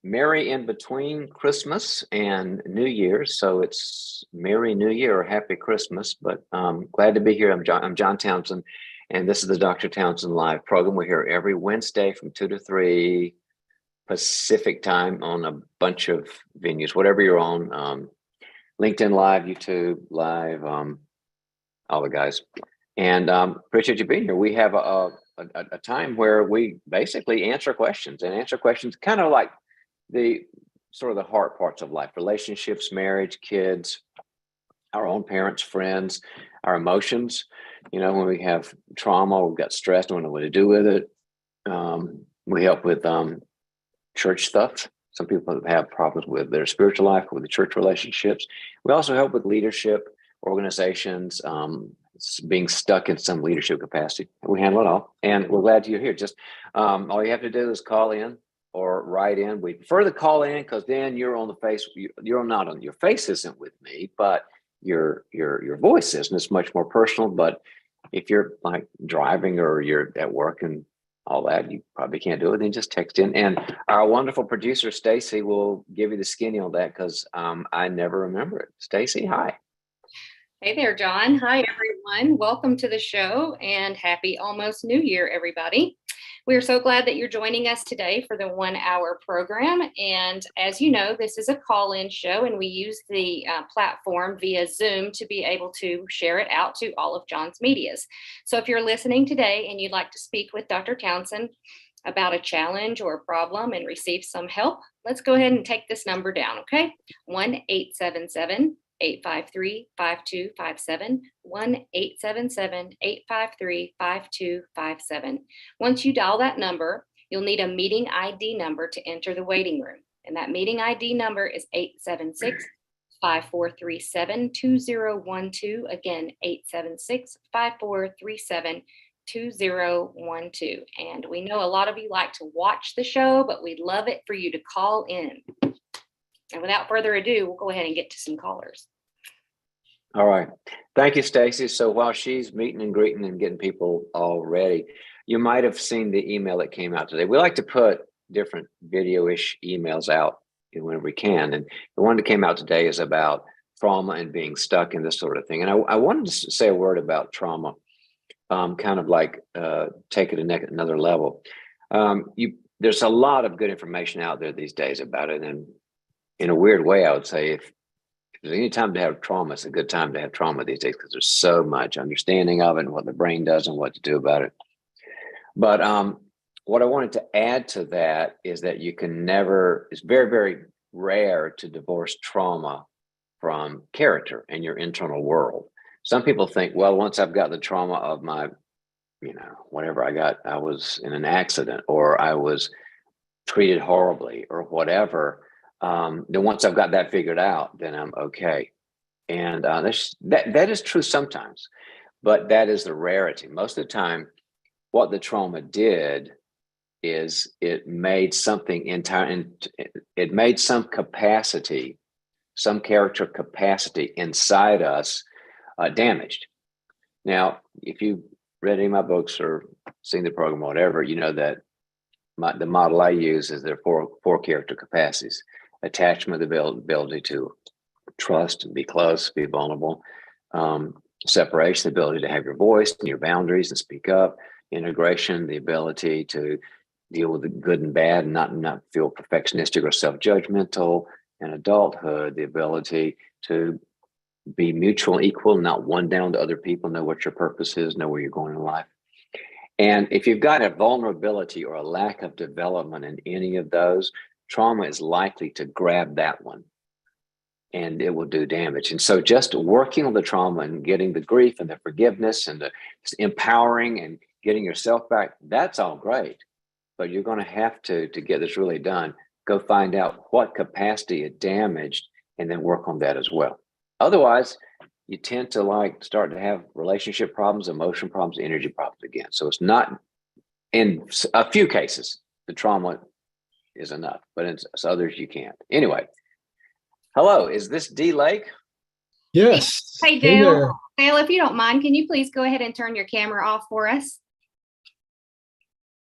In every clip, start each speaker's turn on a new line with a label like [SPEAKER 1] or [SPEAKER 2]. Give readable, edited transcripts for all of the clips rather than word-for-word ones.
[SPEAKER 1] Merry in between Christmas and New Year's. So it's Merry New Year or Happy Christmas. But glad to be here. I'm John Townsend, and this is the Dr. Townsend Live program. We're here every Wednesday from 2 to 3 Pacific time on a bunch of venues, whatever you're on. LinkedIn Live, YouTube Live, all the guys. And appreciate you being here. We have a time where we basically answer questions kind of like the sort of the hard parts of life: relationships, marriage, kids, our own parents, friends, our emotions. When we have trauma, we've got stress, don't know what to do with it. We help with church stuff. Some people have problems with their spiritual life, with the church relationships. We also help with leadership, organizations, being stuck in some leadership capacity. We handle it all, and we're glad you're here. Just all you have to do is call in or write in. We prefer to call in because then you're on the face. You're not on your face isn't with me, but your voice is, and it's much more personal. But if you're like driving or you're at work and all that, you probably can't do it. Then just text in, and our wonderful producer Stacy will give you the skinny on that because I never remember it. Stacy, hi.
[SPEAKER 2] Hey there, John. Hi, everyone. Welcome to the show and happy almost New Year, everybody. We are so glad that you're joining us today for the 1 hour program. And as you know, this is a call-in show, and we use the platform via Zoom to be able to share it out to all of John's medias. So if you're listening today and you'd like to speak with Dr. Townsend about a challenge or a problem and receive some help, let's go ahead and take this number down, okay? 1-877-853-5257, 1-877-853-5257. Once you dial that number, you'll need a meeting ID number to enter the waiting room. And that meeting ID number is 876-5437-2012. Again, 876-5437-2012. And we know a lot of you like to watch the show, but we'd love it for you to call in. And without further ado, we'll go ahead and get to some callers.
[SPEAKER 1] All right. Thank you, Stacy. So while she's meeting and greeting and getting people all ready, you might have seen the email that came out today. We like to put different video-ish emails out whenever we can. And the one that came out today is about trauma and being stuck in this sort of thing. And I wanted to say a word about trauma, kind of like take it another level. There's a lot of good information out there these days about it. And in a weird way, I would say if there's any time to have trauma, it's a good time to have trauma these days because there's so much understanding of it and what the brain does and what to do about it. But what I wanted to add to that is that it's very, very rare to divorce trauma from character and your internal world. Some people think, well, once I've got the trauma of my, whatever I was in an accident or I was treated horribly or whatever, then once I've got that figured out, then I'm okay. And that is true sometimes, but that is the rarity. Most of the time, what the trauma did is it made something it made some capacity, some character capacity inside us damaged. Now, if you read any of my books or seen the program or whatever, you know that the model I use is there are four character capacities: attachment, the ability to trust and be close, be vulnerable; separation, the ability to have your voice and your boundaries and speak up; integration, the ability to deal with the good and bad and not feel perfectionistic or self-judgmental; and adulthood, the ability to be mutual and equal, not one down to other people, know what your purpose is, know where you're going in life. And if you've got a vulnerability or a lack of development in any of those, trauma is likely to grab that one and it will do damage. And so just working on the trauma and getting the grief and the forgiveness and the empowering and getting yourself back, that's all great. But you're going to have to get this really done, go find out what capacity it damaged and then work on that as well. Otherwise, you tend to start to have relationship problems, emotion problems, energy problems again. So it's not, in a few cases, the trauma is enough, but in others you can't. Anyway, hello, is this D Lake?
[SPEAKER 3] Yes.
[SPEAKER 2] Hey, Dale. Dale, if you don't mind, can you please go ahead and turn your camera off for us?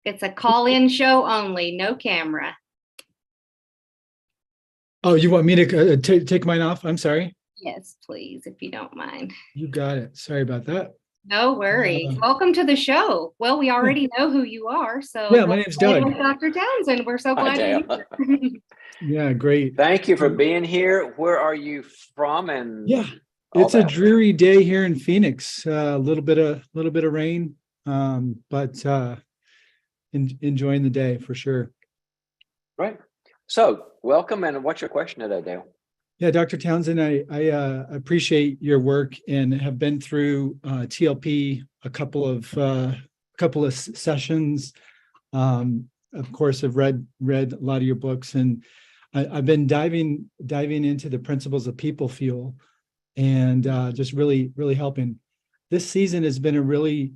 [SPEAKER 2] It's a call-in show only, no camera.
[SPEAKER 3] Oh, you want me to take mine off? I'm sorry.
[SPEAKER 2] Yes, please, if you don't mind.
[SPEAKER 3] You got it. Sorry about that.
[SPEAKER 2] No worries.
[SPEAKER 3] Uh,
[SPEAKER 2] Welcome to the show. Well, we
[SPEAKER 3] yeah,
[SPEAKER 2] already know who you are, so
[SPEAKER 3] yeah,
[SPEAKER 2] go
[SPEAKER 3] my name's
[SPEAKER 2] ahead
[SPEAKER 3] Doug.
[SPEAKER 2] with Dr. Townsend. We're so
[SPEAKER 1] Hi,
[SPEAKER 2] glad you're
[SPEAKER 1] Dale.
[SPEAKER 2] here.
[SPEAKER 3] Yeah, great.
[SPEAKER 1] Thank you for
[SPEAKER 3] Um,
[SPEAKER 1] being here. Where are you from
[SPEAKER 3] yeah,
[SPEAKER 1] and all
[SPEAKER 3] it's a
[SPEAKER 1] that?
[SPEAKER 3] dreary day here in Phoenix. A little bit of rain, but enjoying the day for sure.
[SPEAKER 1] Right. So, welcome. And what's your question today, Dale?
[SPEAKER 3] Yeah, Dr. Townsend, I appreciate your work and have been through TLP a couple of sessions. Of course, I've read a lot of your books, and I've been diving into the principles of people fuel, and just really helping. This season has been a really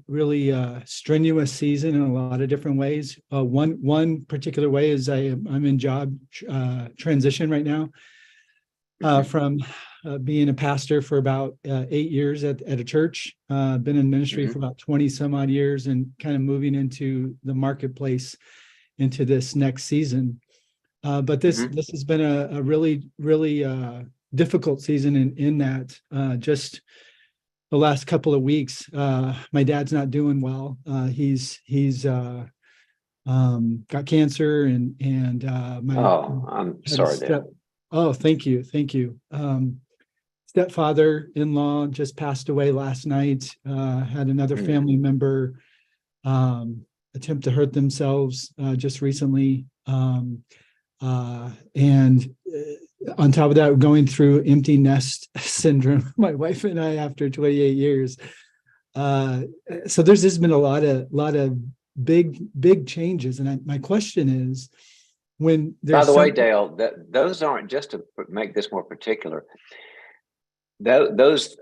[SPEAKER 3] strenuous season in a lot of different ways. One particular way is I'm in job transition right now, from being a pastor for about 8 years at a church, been in ministry for about 20 some odd years, and kind of moving into the marketplace into this next season. But this has been a really difficult season in that just the last couple of weeks, my dad's not doing well. He's got cancer, and my
[SPEAKER 1] Oh, I'm
[SPEAKER 3] had a
[SPEAKER 1] sorry,
[SPEAKER 3] step.
[SPEAKER 1] Dale.
[SPEAKER 3] Oh, thank you. Stepfather-in-law just passed away last night. Had another
[SPEAKER 1] Mm,
[SPEAKER 3] family member attempt to hurt themselves just recently. And on top of that, we're going through empty nest syndrome, my wife and I, after 28 years. So there's just been a lot of big changes. And my question is, when
[SPEAKER 1] By
[SPEAKER 3] there's
[SPEAKER 1] the way,
[SPEAKER 3] some,
[SPEAKER 1] Dale, those aren't, just to make this more particular, those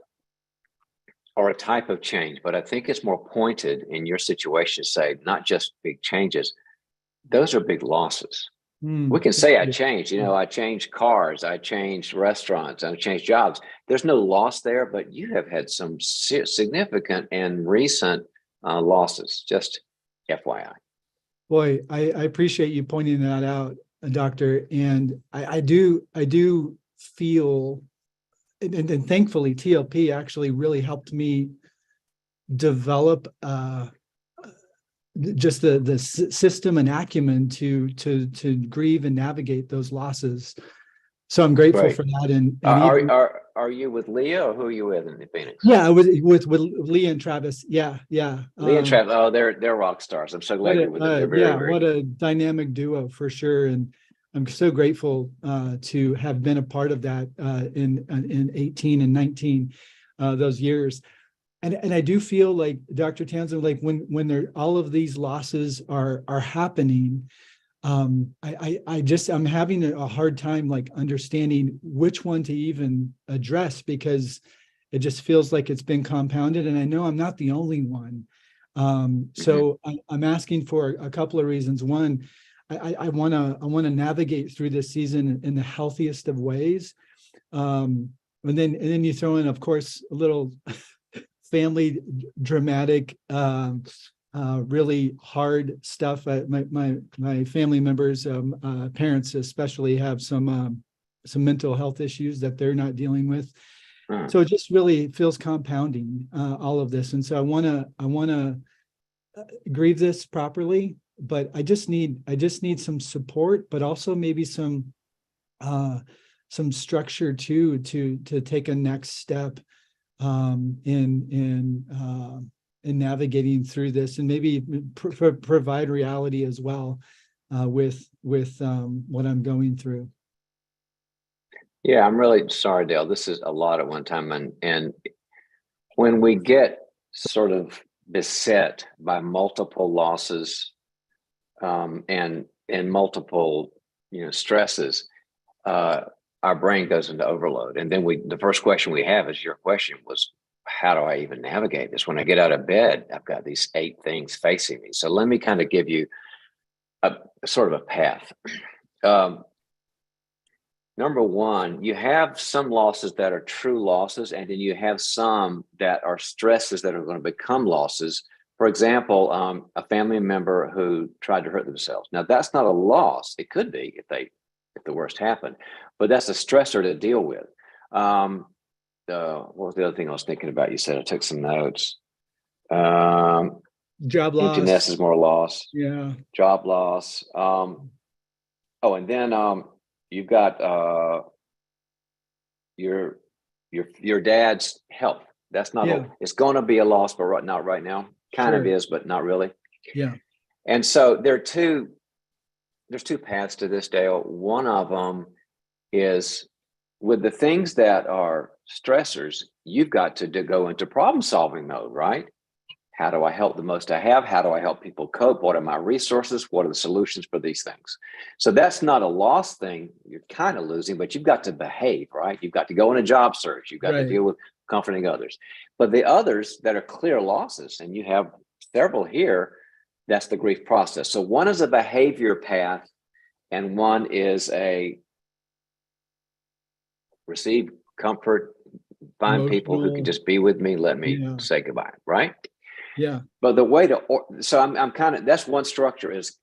[SPEAKER 1] are a type of change, but I think it's more pointed in your situation to say not just big changes, those are big losses. We can
[SPEAKER 3] thank
[SPEAKER 1] say I
[SPEAKER 3] you.
[SPEAKER 1] changed, I changed cars, I changed restaurants, I changed jobs. There's no loss there, but you have had some significant and recent losses, just FYI.
[SPEAKER 3] Boy, I appreciate you pointing that out, Doctor. And I do feel, and thankfully TLP actually really helped me develop just the system and acumen to grieve and navigate those losses. So I'm grateful
[SPEAKER 1] Great.
[SPEAKER 3] for that. And
[SPEAKER 1] Are
[SPEAKER 3] even,
[SPEAKER 1] are are you with Leah, or who are you with in Phoenix?
[SPEAKER 3] yeah, with Lee and Travis. Yeah.
[SPEAKER 1] Leah and Travis. Oh, they're rock stars. I'm so
[SPEAKER 3] What
[SPEAKER 1] glad you're with them. They're very, very
[SPEAKER 3] what
[SPEAKER 1] good.
[SPEAKER 3] a dynamic duo for sure. And I'm so grateful to have been a part of that in 18 and 19, those years. And I do feel like, Dr. Townsend, like when there all of these losses are happening, I'm having a hard time like understanding which one to even address, because it just feels like it's been compounded, and I know I'm not the only one.
[SPEAKER 1] Mhm.
[SPEAKER 3] So I'm asking for a couple of reasons. One, I want to navigate through this season in the healthiest of ways. And then you throw in, of course, a little family dramatic, really hard stuff. My family members, parents especially, have some mental health issues that they're not dealing with.
[SPEAKER 1] Mm.
[SPEAKER 3] So it just really feels compounding, all of this. And so I want to grieve this properly, but I just need some support, but also maybe uh, some structure too, to take a next step in navigating through this, and maybe provide reality as well, with what I'm going through.
[SPEAKER 1] Yeah, I'm really sorry, Dale. This is a lot at one time, and when we get sort of beset by multiple losses, and multiple stresses, uh, our brain goes into overload, and then the first question we have is your question was, how do I even navigate this? When I get out of bed, I've got these 8 things facing me. So let me kind of give you a sort of a path. Um, Number one, you have some losses that are true losses, and then you have some that are stresses that are going to become losses. For example, a family member who tried to hurt themselves. Now, that's not a loss. It could be if they if the worst happened. But that's a stressor to deal with. What was the other thing I was thinking about? You said I took some notes.
[SPEAKER 3] Job
[SPEAKER 1] Empty nest
[SPEAKER 3] loss.
[SPEAKER 1] is more loss.
[SPEAKER 3] Yeah.
[SPEAKER 1] Job loss. And then you've got your dad's health. That's not.
[SPEAKER 3] Yeah.
[SPEAKER 1] It's going to be a loss, but not right now. Kind of
[SPEAKER 3] Sure.
[SPEAKER 1] is, but not really.
[SPEAKER 3] Yeah.
[SPEAKER 1] And so there's two paths to this, Dale. One of them is with the things that are stressors, you've got to go into problem solving mode, right? How do I help the most I have? How do I help people cope? What are my resources? What are the solutions for these things? So that's not a loss thing. You're kind of losing, but you've got to behave, right? You've got to go on a job search. You've got to deal with comforting others. But the others that are clear losses, and you have several here, that's the grief process. So one is a behavior path, and one is a receive comfort, find people who can just be with me, let me say goodbye, right?
[SPEAKER 3] Yeah.
[SPEAKER 1] But the way to, so I'm kind of, that's one structure is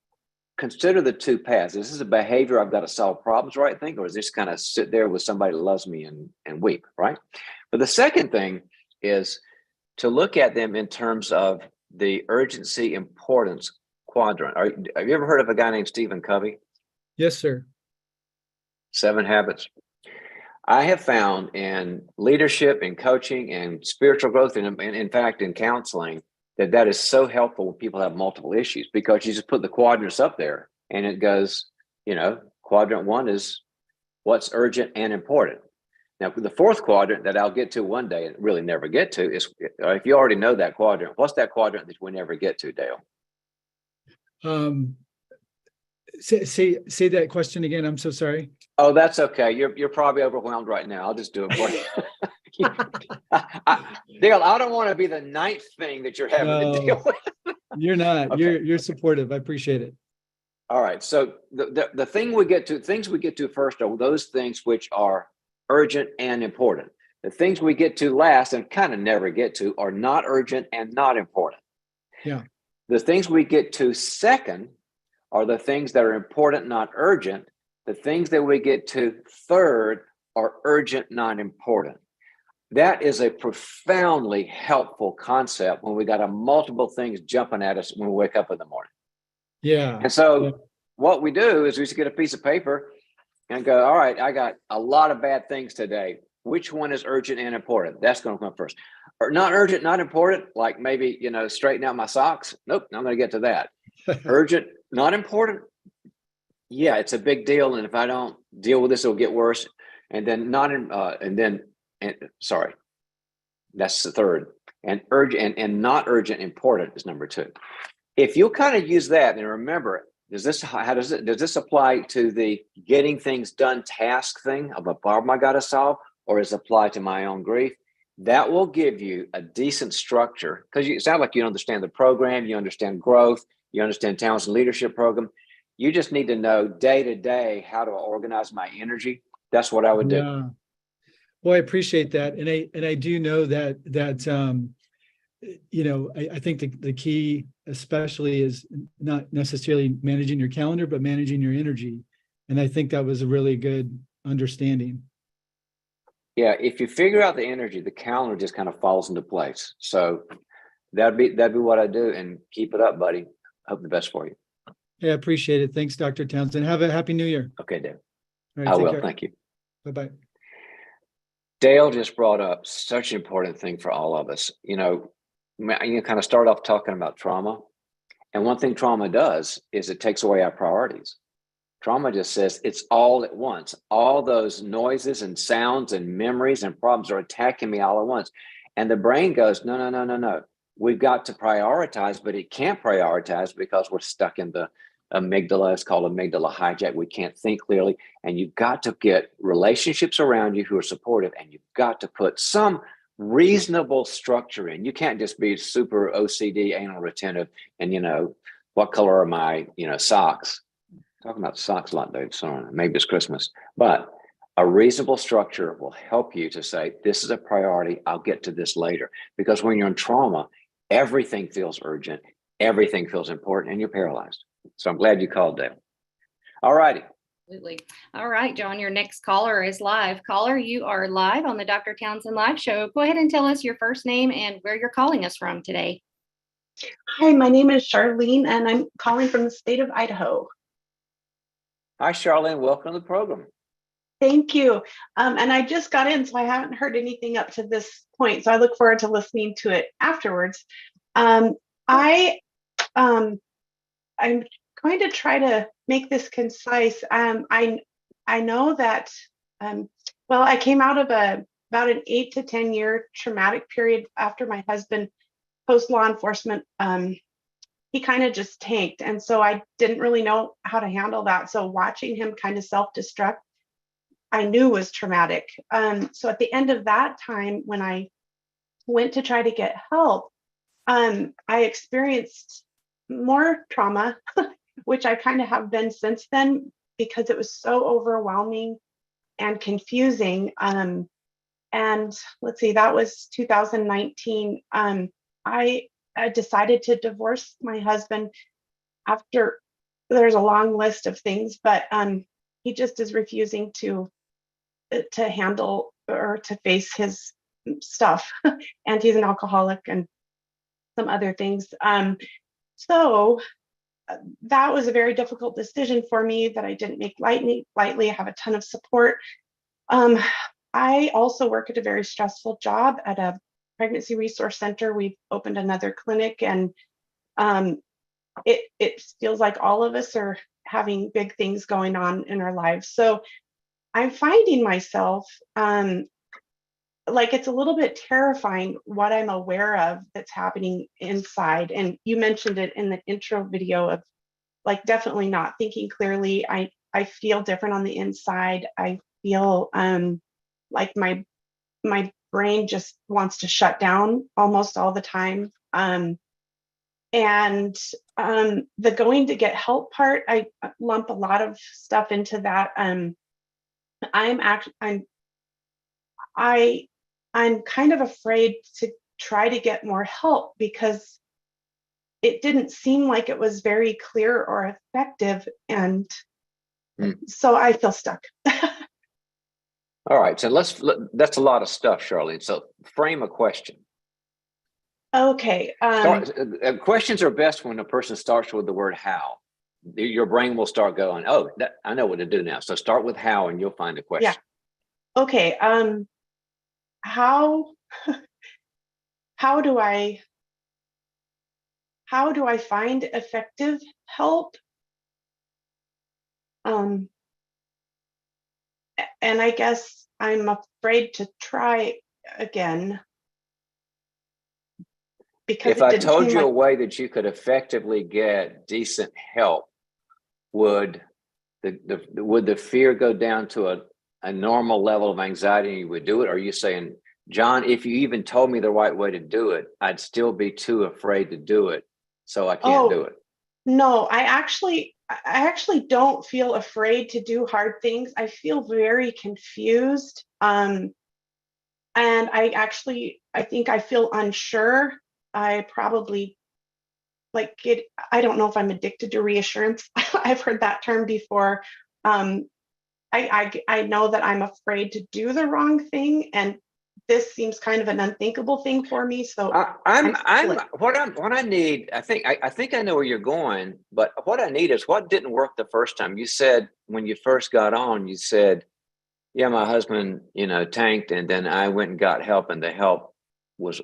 [SPEAKER 1] consider the two paths. Is this a behavior I've got to solve problems, right? Think, or is this kind of sit there with somebody that loves me and weep, right? But the second thing is to look at them in terms of the urgency importance quadrant. Have you ever heard of a guy named Stephen Covey?
[SPEAKER 3] Yes, sir.
[SPEAKER 1] 7 Habits. I have found in leadership and coaching and spiritual growth, and in fact, in counseling, that is so helpful when people have multiple issues, because you just put the quadrants up there and it goes, quadrant 1 is what's urgent and important. Now, the fourth quadrant that I'll get to one day and really never get to is, if you already know that quadrant, what's that quadrant that we never get to, Dale?
[SPEAKER 3] Say that question again. I'm so sorry.
[SPEAKER 1] Oh, that's okay. You're probably overwhelmed right now. I'll just do it for you. Dale, I don't want to be the ninth thing that you're having to deal with.
[SPEAKER 3] You're not.
[SPEAKER 1] Okay.
[SPEAKER 3] You're supportive. I appreciate it.
[SPEAKER 1] All right. So the things we get to first are those things which are urgent and important. The things we get to last and kind of never get to are not urgent and not important.
[SPEAKER 3] Yeah.
[SPEAKER 1] The things we get to second are the things that are important, not urgent. The things that we get to third are urgent, not important. That is a profoundly helpful concept when we got multiple things jumping at us when we wake up in the morning.
[SPEAKER 3] Yeah.
[SPEAKER 1] And so what we do is we just get a piece of paper and go, all right, I got a lot of bad things today. Which one is urgent and important? That's going to come first. Or not urgent, not important, like maybe, straighten out my socks. Nope, I'm going to get to that. Urgent, not important. Yeah, it's a big deal. And if I don't deal with this, it'll get worse. And then sorry, that's the third. And urgent and not urgent important is number 2. If you'll kind of use that and remember, does this apply to the getting things done task thing of a problem I got to solve, or is it apply to my own grief? That will give you a decent structure, because you sound like you understand the program, you understand growth, you understand Townsend leadership program. You just need to know day to day how to organize my energy. That's what I would do.
[SPEAKER 3] Yeah. Well, I appreciate that, and I do know that I think the key especially is not necessarily managing your calendar, but managing your energy, and I think that was a really good understanding.
[SPEAKER 1] Yeah, if you figure out the energy, the calendar just kind of falls into place. So that'd be what I do, and keep it up, buddy. Hope the best for you.
[SPEAKER 3] Yeah, I appreciate it. Thanks, Dr. Townsend. Have a happy New Year.
[SPEAKER 1] Okay, Dale.
[SPEAKER 3] All right,
[SPEAKER 1] I will.
[SPEAKER 3] care.
[SPEAKER 1] Thank you.
[SPEAKER 3] Bye-bye.
[SPEAKER 1] Dale just brought up such an important thing for all of us. You kind of start off talking about trauma. And one thing trauma does is it takes away our priorities. Trauma just says it's all at once. All those noises and sounds and memories and problems are attacking me all at once. And the brain goes, no. We've got to prioritize, but it can't prioritize because we're stuck in the amygdala. It's called amygdala hijack. We can't think clearly. And you've got to get relationships around you who are supportive, and you've got to put some reasonable structure in. You can't just be super OCD, anal retentive, and what color are my socks? Talking about socks a lot, Dave. Sorry, maybe it's Christmas, but a reasonable structure will help you to say, this is a priority. I'll get to this later. Because when you're in trauma, everything feels urgent, everything feels important, and you're paralyzed. So I'm glad you called, Dale. All righty.
[SPEAKER 2] Absolutely. All right, John, your next caller is live. Caller, you are live on the Dr. Townsend Live Show. Go ahead and tell us your first name and where you're calling us from today.
[SPEAKER 4] Hi, my name is Charlene, and I'm calling from the state of Idaho.
[SPEAKER 1] Hi, Charlene. Welcome to the program.
[SPEAKER 4] Thank you. And I just got in, so I haven't heard anything up to this point. So I look forward to listening to it afterwards. I I'm going to try to make this concise. I know that well, I came out of about an 8 to 10 year traumatic period after my husband post law enforcement. He kind of just tanked, and so I didn't really know how to handle that. So watching him kind of self-destruct, I knew was traumatic. So at the end of that time, when I went to try to get help, I experienced more trauma, which I kind of have been since then, because it was so overwhelming and confusing. And let's see, that was 2019. I decided to divorce my husband after, there's a long list of things, but he just is refusing to handle or to face his stuff. And he's an alcoholic and some other things. So that was a very difficult decision for me that I didn't make lightly. I have a ton of support. I also work at a very stressful job at a pregnancy resource center. We've opened another clinic, and it feels like all of us are having big things going on in our lives. So I'm finding myself like it's a little bit terrifying what I'm aware of that's happening inside. And you mentioned it in the intro video of like definitely not thinking clearly. I feel different on the inside. I feel like my brain just wants to shut down almost all the time. And the going to get help part, I lump a lot of stuff into that. I'm kind of afraid to try to get more help because it didn't seem like it was very clear or effective. And so I feel stuck.
[SPEAKER 1] All right. So that's a lot of stuff, Charlene. So frame a question.
[SPEAKER 4] Okay.
[SPEAKER 1] Questions are best when a person starts with the word how. Your brain will start going, oh, I know what to do now. So start with how and you'll find a question.
[SPEAKER 4] Yeah. Okay. How do I find effective help? And I guess I'm afraid to try again. Because
[SPEAKER 1] if I told you a way that you could effectively get decent help, would the fear go down to a normal level of anxiety and you would do it? Or are you saying, John, if you even told me the right way to do it, I'd still be too afraid to do it, so I can't do it?
[SPEAKER 4] No, I actually don't feel afraid to do hard things. I feel very confused. And I think I feel unsure. I probably I don't know if I'm addicted to reassurance. I've heard that term before. I know that I'm afraid to do the wrong thing, and this seems kind of an unthinkable thing for me. So
[SPEAKER 1] what I need, I think I know where you're going, but what I need is what didn't work the first time. You said when you first got on, you said, yeah, my husband, tanked, and then I went and got help, and the help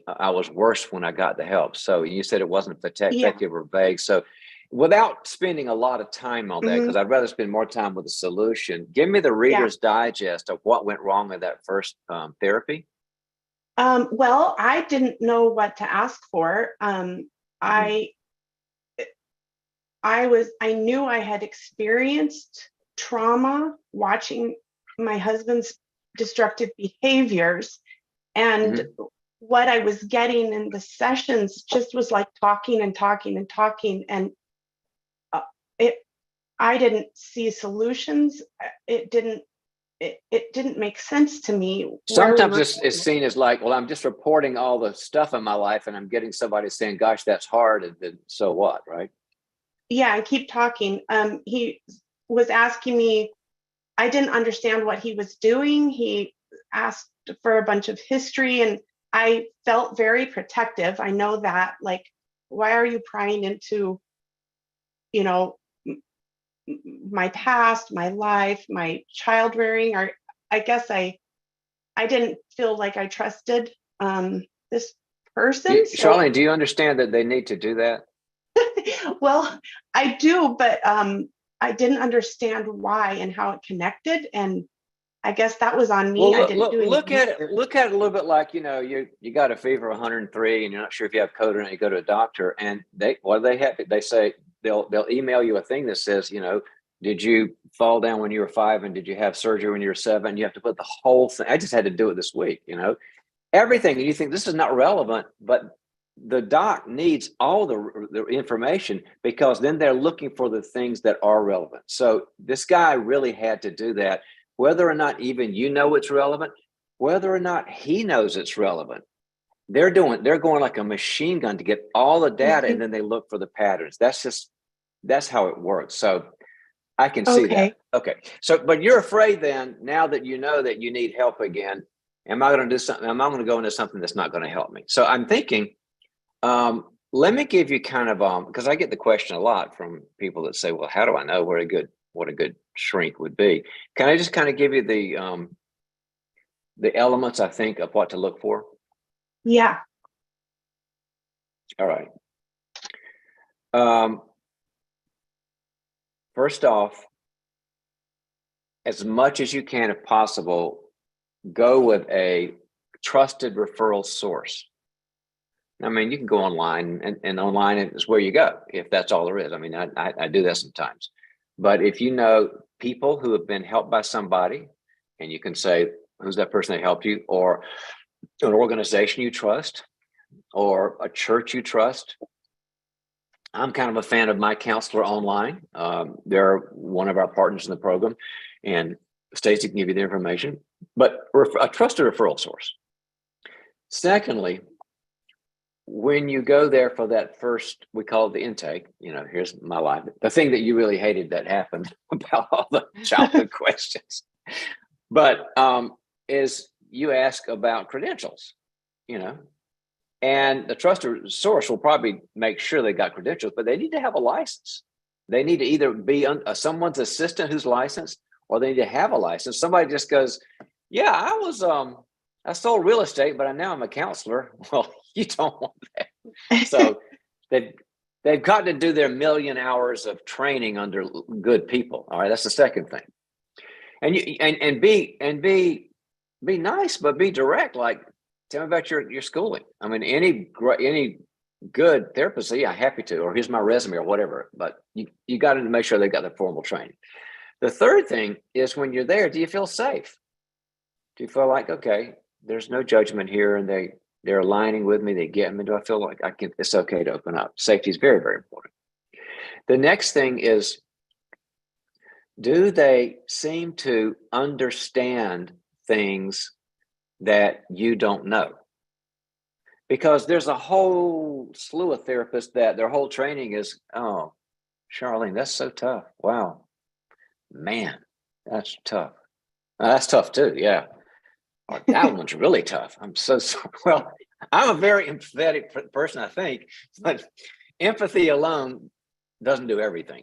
[SPEAKER 1] I was worse when I got the help. So you said it wasn't effective or vague. So without spending a lot of time on that, because I'd rather spend more time with the solution, give me the Reader's Digest of what went wrong with that first therapy.
[SPEAKER 4] Well, I didn't know what to ask for. I knew I had experienced trauma watching my husband's destructive behaviors, and what I was getting in the sessions just was like talking and talking and talking, and I didn't see solutions. It didn't make sense to me.
[SPEAKER 1] Sometimes it's seen as like, well, I'm just reporting all the stuff in my life and I'm getting somebody saying, gosh, that's hard. And then so what, right?
[SPEAKER 4] Yeah, and keep talking. He was asking me I didn't understand what he was doing. He asked for a bunch of history, and I felt very protective. I know that, like, why are you prying into, you know, my past, my life, my child rearing? Or I guess I didn't feel like I trusted this person. So,
[SPEAKER 1] Charlene, do you understand that they need to do that?
[SPEAKER 4] well, I do, but I didn't understand why and how it connected, and I guess that was on me.
[SPEAKER 1] Well,
[SPEAKER 4] I didn't do any
[SPEAKER 1] look at it.
[SPEAKER 4] research.
[SPEAKER 1] Look at it a little bit like, you got a fever of 103 and you're not sure if you have COVID, and you go to a doctor, and what do they have? They say they'll email you a thing that says, did you fall down when you were 5, and did you have surgery when you were 7? You have to put the whole thing. I just had to do it this week. Everything. And you think this is not relevant, but the doc needs all the information, because then they're looking for the things that are relevant. So this guy really had to do that, whether or not even it's relevant, whether or not he knows it's relevant. They're going like a machine gun to get all the data, and then they look for the patterns. That's how it works. So I can see that. Okay. So, but you're afraid then, now that you know that you need help again, am I going to do something? Am I going to go into something that's not going to help me? So I'm thinking, let me give you kind of, because I get the question a lot from people that say, well, how do I know what a good shrink would be? Can I just kind of give you the elements, I think, of what to look for?
[SPEAKER 4] Yeah.
[SPEAKER 1] All right. First off, as much as you can, if possible, go with a trusted referral source. I mean, you can go online, and online is where you go, if that's all there is. I mean, I do that sometimes. But if you know people who have been helped by somebody, and you can say, who's that person that helped you, or an organization you trust, or a church you trust. I'm kind of a fan of My Counselor Online. They're one of our partners in the program, and Stacy can give you the information, but a trusted referral source. Secondly, when you go there for that first, we call it the intake, here's my life, the thing that you really hated that happened about all the childhood questions, but is you ask about credentials, and the trusted source will probably make sure they got credentials, but they need to have a license. They need to either be someone's assistant who's licensed, or they need to have a license. Somebody just goes, yeah, I sold real estate, but now I'm a counselor. Well, you don't want that. So they've got to do their 1,000,000 hours of training under good people. All right, that's the second thing. And be nice, but be direct. Like, tell me about your schooling. I mean, any good therapist, yeah, happy to, or here's my resume or whatever. But you got to make sure they got the formal training. The third thing is, when you're there, do you feel safe? Do you feel like, okay, there's no judgment here, and they're aligning with me, they get me? Do I feel like it's okay to open up? Safety is very, very important. The next thing is, do they seem to understand things that you don't know? Because there's a whole slew of therapists that their whole training is, oh, Charlene, that's so tough. Wow, man, that's tough. That's tough too, yeah. Or that one's really tough. I'm so sorry. Well, I'm a very empathetic person, I think, but empathy alone doesn't do everything.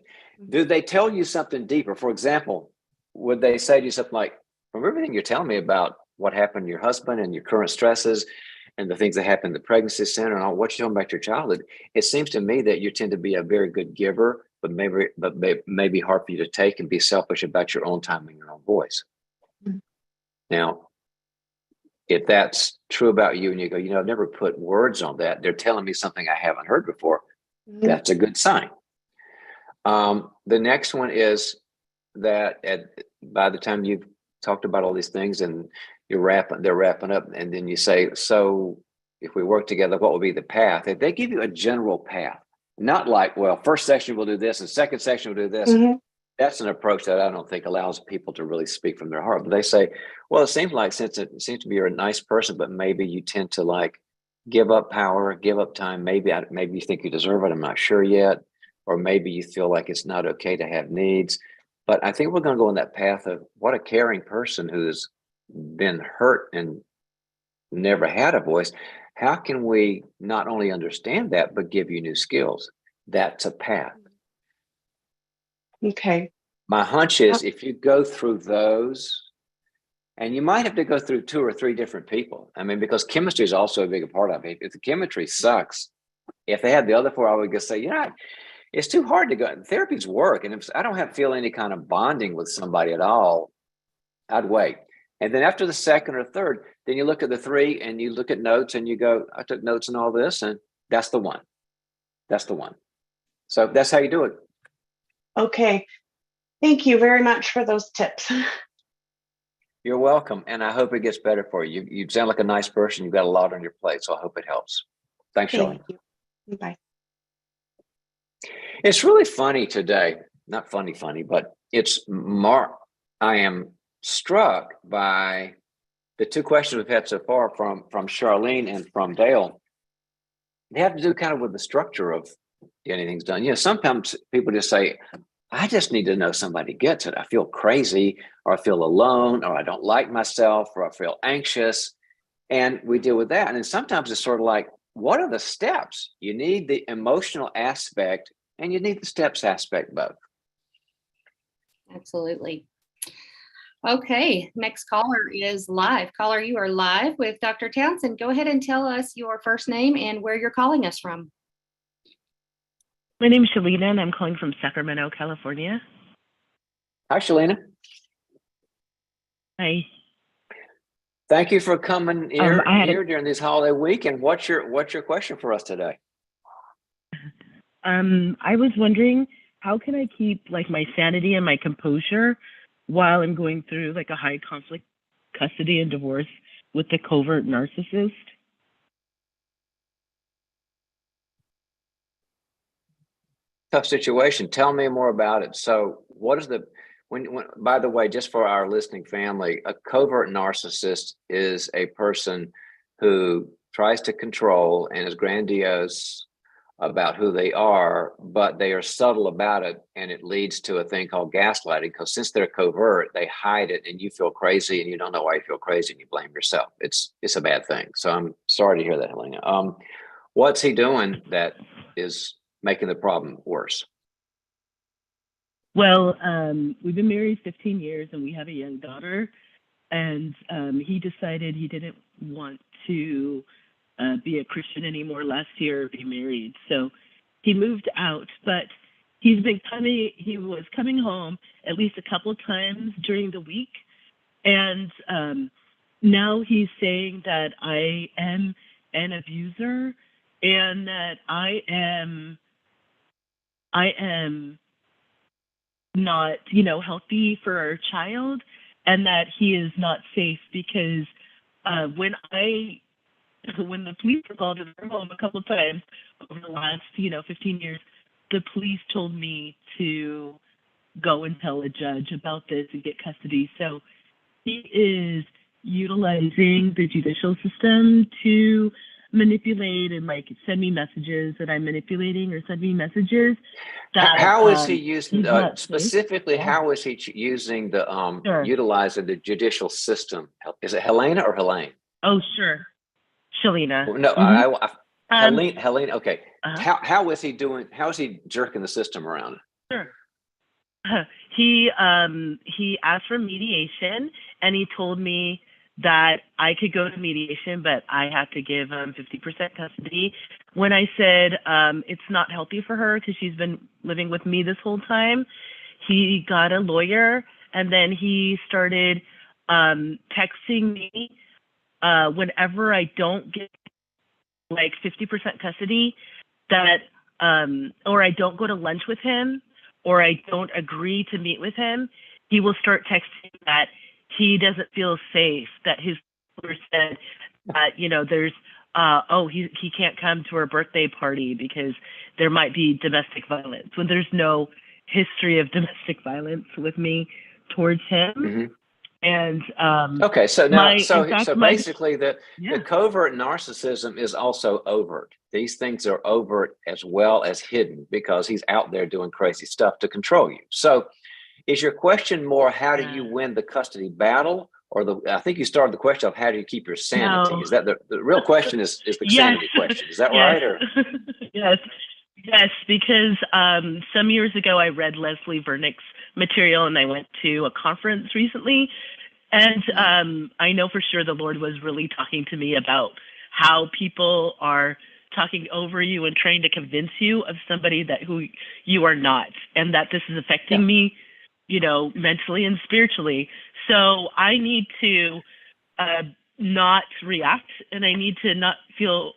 [SPEAKER 1] Do they tell you something deeper? For example, would they say to you something like, from everything you're telling me about what happened to your husband and your current stresses and the things that happened in the pregnancy center and all what you're talking about your childhood, it seems to me that you tend to be a very good giver, but maybe hard for you to take and be selfish about your own time and your own voice. Mm-hmm. Now, if that's true about you, and you go, I've never put words on that, they're telling me something I haven't heard before, mm-hmm. That's a good sign. The next one is that by the time you've talked about all these things and they're wrapping up, and then you say, so if we work together, what will be the path? If they give you a general path, not like, well, first section we'll do this and second section we'll do this. Mm-hmm. That's an approach that I don't think allows people to really speak from their heart. But they say, well, it seems to be you're a nice person, but maybe you tend to like give up power, give up time. Maybe you think you deserve it. I'm not sure yet. Or maybe you feel like it's not okay to have needs. But I think we're going to go on that path of what a caring person who's been hurt and never had a voice. How can we not only understand that, but give you new skills? That's a path.
[SPEAKER 4] Okay.
[SPEAKER 1] My hunch is if you go through those, and you might have to go through 2 or 3 different people. I mean, because chemistry is also a big part of it. If the chemistry sucks, if they had the other 4, I would just say, it's too hard to go. Therapies work. And if I don't feel any kind of bonding with somebody at all, I'd wait. And then after the second or third, then you look at the 3 and you look at notes and you go, I took notes and all this, and that's the one. That's the one. So that's how you do it.
[SPEAKER 4] Okay. Thank you very much for those tips.
[SPEAKER 1] You're welcome. And I hope it gets better for you. You sound like a nice person. You've got a lot on your plate. So I hope it helps. Thanks, Charlene.
[SPEAKER 4] Thank you. Bye.
[SPEAKER 1] It's really funny today. Not funny, but it's I am struck by the 2 questions we've had so far from Charlene and from Dale. They have to do kind of with the structure of getting things done. Sometimes people just say, I just need to know somebody gets it. I feel crazy, or I feel alone, or I don't like myself, or I feel anxious. And we deal with that. And then sometimes it's sort of like, what are the steps? You need the emotional aspect and you need the steps aspect both.
[SPEAKER 2] Absolutely. Okay, next caller is live. Caller, you are live with Dr. Townsend. Go ahead and tell us your first name and where you're calling us from.
[SPEAKER 5] My name is Shalina, and I'm calling from Sacramento, California.
[SPEAKER 1] Hi, Shalina.
[SPEAKER 5] Hi.
[SPEAKER 1] Thank you for coming here during this holiday week. And what's your question for us today?
[SPEAKER 5] I was wondering, how can I keep my sanity and my composure while I'm going through a high conflict custody and divorce with the covert narcissist?
[SPEAKER 1] Tough situation. Tell me more about it. So what is when by the way, just for our listening family, a covert narcissist is a person who tries to control and is grandiose about who they are, but they are subtle about it, and it leads to a thing called gaslighting, because since they're covert, they hide it, and you feel crazy and you don't know why you feel crazy and you blame yourself. It's a bad thing. So I'm sorry to hear that, Helena. What's he doing that is making the problem worse?
[SPEAKER 5] Well, we've been married 15 years and we have a young daughter, and he decided he didn't want to be a Christian anymore last year or be married. So he moved out, but he was coming home at least a couple of times during the week. And now he's saying that I am an abuser and that I am not, healthy for our child, and that he is not safe because when the police were called to their home a couple of times over the last, 15 years, the police told me to go and tell a judge about this and get custody. So he is utilizing the judicial system to manipulate and send me messages that I'm manipulating, or send me messages that
[SPEAKER 1] how is he using specifically?
[SPEAKER 5] Yeah.
[SPEAKER 1] How is he using the
[SPEAKER 5] Sure.
[SPEAKER 1] utilizing the judicial system? Is it Helena or Helene?
[SPEAKER 5] Oh, sure. Shalina.
[SPEAKER 1] No,
[SPEAKER 5] Mm-hmm.
[SPEAKER 1] Helene. Okay.
[SPEAKER 5] Uh-huh.
[SPEAKER 1] How is he doing? How is he jerking the system around?
[SPEAKER 5] Sure. He asked for mediation, and he told me that I could go to mediation, but I have to give him 50% custody. When I said it's not healthy for her because she's been living with me this whole time, he got a lawyer, and then he started texting me whenever I don't get 50% custody, that or I don't go to lunch with him, or I don't agree to meet with him, he will start texting that he doesn't feel safe, that his lawyer said that, there's, he can't come to her birthday party because there might be domestic violence, when there's no history of domestic violence with me towards him.
[SPEAKER 1] Mm-hmm.
[SPEAKER 5] And
[SPEAKER 1] okay, so now, basically, the covert narcissism is also overt. These things are overt as well as hidden, because he's out there doing crazy stuff to control you. So Is your question more, how do you win the custody battle? Or I think you started the question of how do you keep your sanity?
[SPEAKER 5] No.
[SPEAKER 1] Is that the real question is the
[SPEAKER 5] Yes.
[SPEAKER 1] sanity question. Is that
[SPEAKER 5] Yes.
[SPEAKER 1] right? Or
[SPEAKER 5] Yes. Yes, because some years ago I read Leslie Vernick's material and I went to a conference recently. And I know for sure the Lord was really talking to me about how people are talking over you and trying to convince you of somebody that who you are not, and that this is affecting me, you know, mentally and spiritually. So I need to not react, and I need to not feel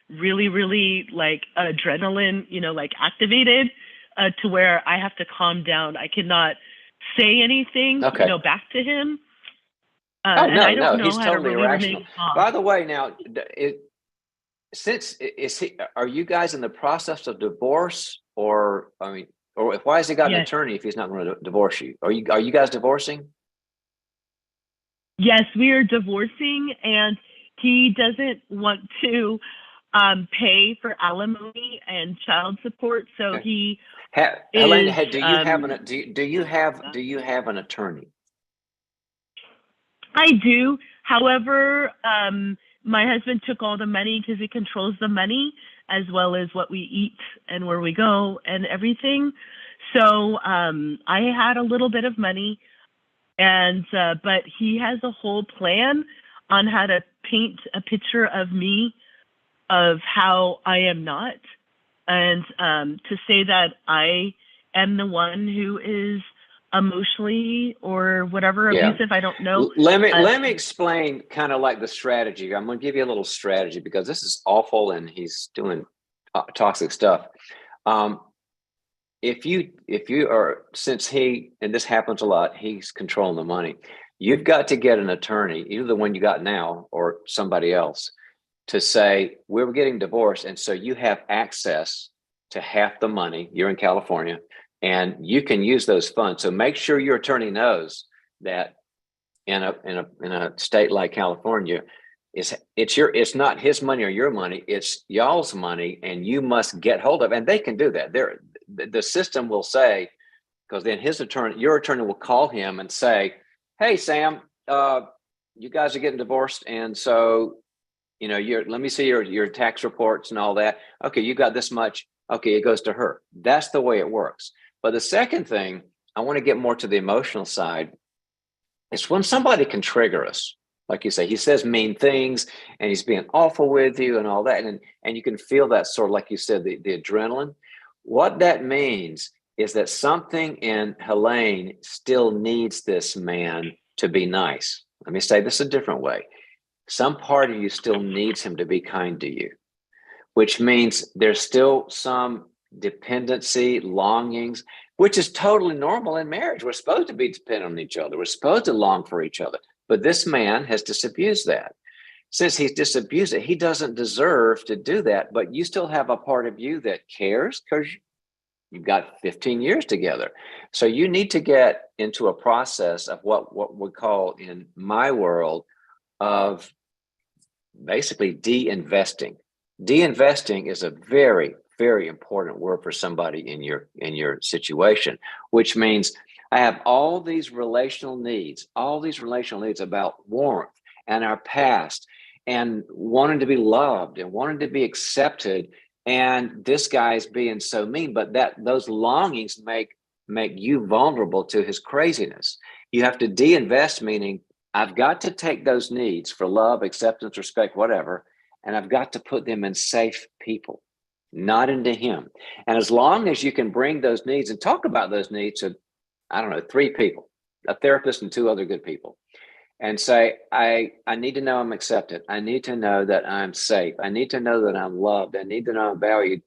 [SPEAKER 5] really, really like adrenaline, you know, like activated to where I have to calm down. I cannot say anything, you know, back to him.
[SPEAKER 1] oh
[SPEAKER 5] And I don't
[SPEAKER 1] no,
[SPEAKER 5] know
[SPEAKER 1] he's
[SPEAKER 5] how
[SPEAKER 1] totally
[SPEAKER 5] to really
[SPEAKER 1] irrational.
[SPEAKER 5] remain calm.
[SPEAKER 1] By the way, now are you guys in the process of divorce, or I mean, or why has he got an
[SPEAKER 5] Yes.
[SPEAKER 1] attorney if he's not going to divorce you? Are you guys divorcing?
[SPEAKER 5] Yes, we are divorcing, and he doesn't want to pay for alimony and child support. So
[SPEAKER 1] Okay.
[SPEAKER 5] he
[SPEAKER 1] Helene,
[SPEAKER 5] is.
[SPEAKER 1] do you have an attorney?
[SPEAKER 5] I do. However, my husband took all the money because he controls the money as well as what we eat and where we go and everything. So I had a little bit of money, and but he has a whole plan on how to paint a picture of me, of how I am not, and to say that I am the one who is emotionally or whatever abusive. I don't know.
[SPEAKER 1] Let me explain kind of like the strategy. I'm going to give you a little strategy because this is awful and he's doing toxic stuff. If you are, since he, and this happens a lot, he's controlling the money, you've got to get an attorney, either the one you got now or somebody else, to say, we're getting divorced. And so you have access to half the money. You're in California and you can use those funds. So make sure your attorney knows that in a state like California, it's not his money or your money, it's y'all's money, and you must get hold of it. And they can do that. The system will say, because then your attorney will call him and say, hey, Sam, you guys are getting divorced. And so, you know, let me see your tax reports and all that. Okay, you got this much. Okay, it goes to her. That's the way it works. But the second thing, I want to get more to the emotional side. It's when somebody can trigger us. Like you say, he says mean things and he's being awful with you and all that. And you can feel that sort of, like you said, the adrenaline. What that means is that something in Helene still needs this man to be nice. Let me say this a different way. Some part of you still needs him to be kind to you, which means there's still some dependency, longings, which is totally normal in marriage. We're supposed to be dependent on each other. We're supposed to long for each other. But this man has disabused that. Since he's disabused it, he doesn't deserve to do that. But you still have a part of you that cares because you've got 15 years together. So you need to get into a process of what we call in my world of basically de-investing. De-investing is a very, very important word for somebody in your situation, which means I have all these relational needs about warmth and our past and wanting to be loved and wanting to be accepted. And this guy's being so mean, but those longings make you vulnerable to his craziness. You have to de-invest, meaning I've got to take those needs for love, acceptance, respect, whatever, and I've got to put them in safe people, not into him. And as long as you can bring those needs and talk about those needs to, I don't know, 3 people, a therapist and 2 other good people, and say, I need to know I'm accepted. I need to know that I'm safe. I need to know that I'm loved. I need to know I'm valued.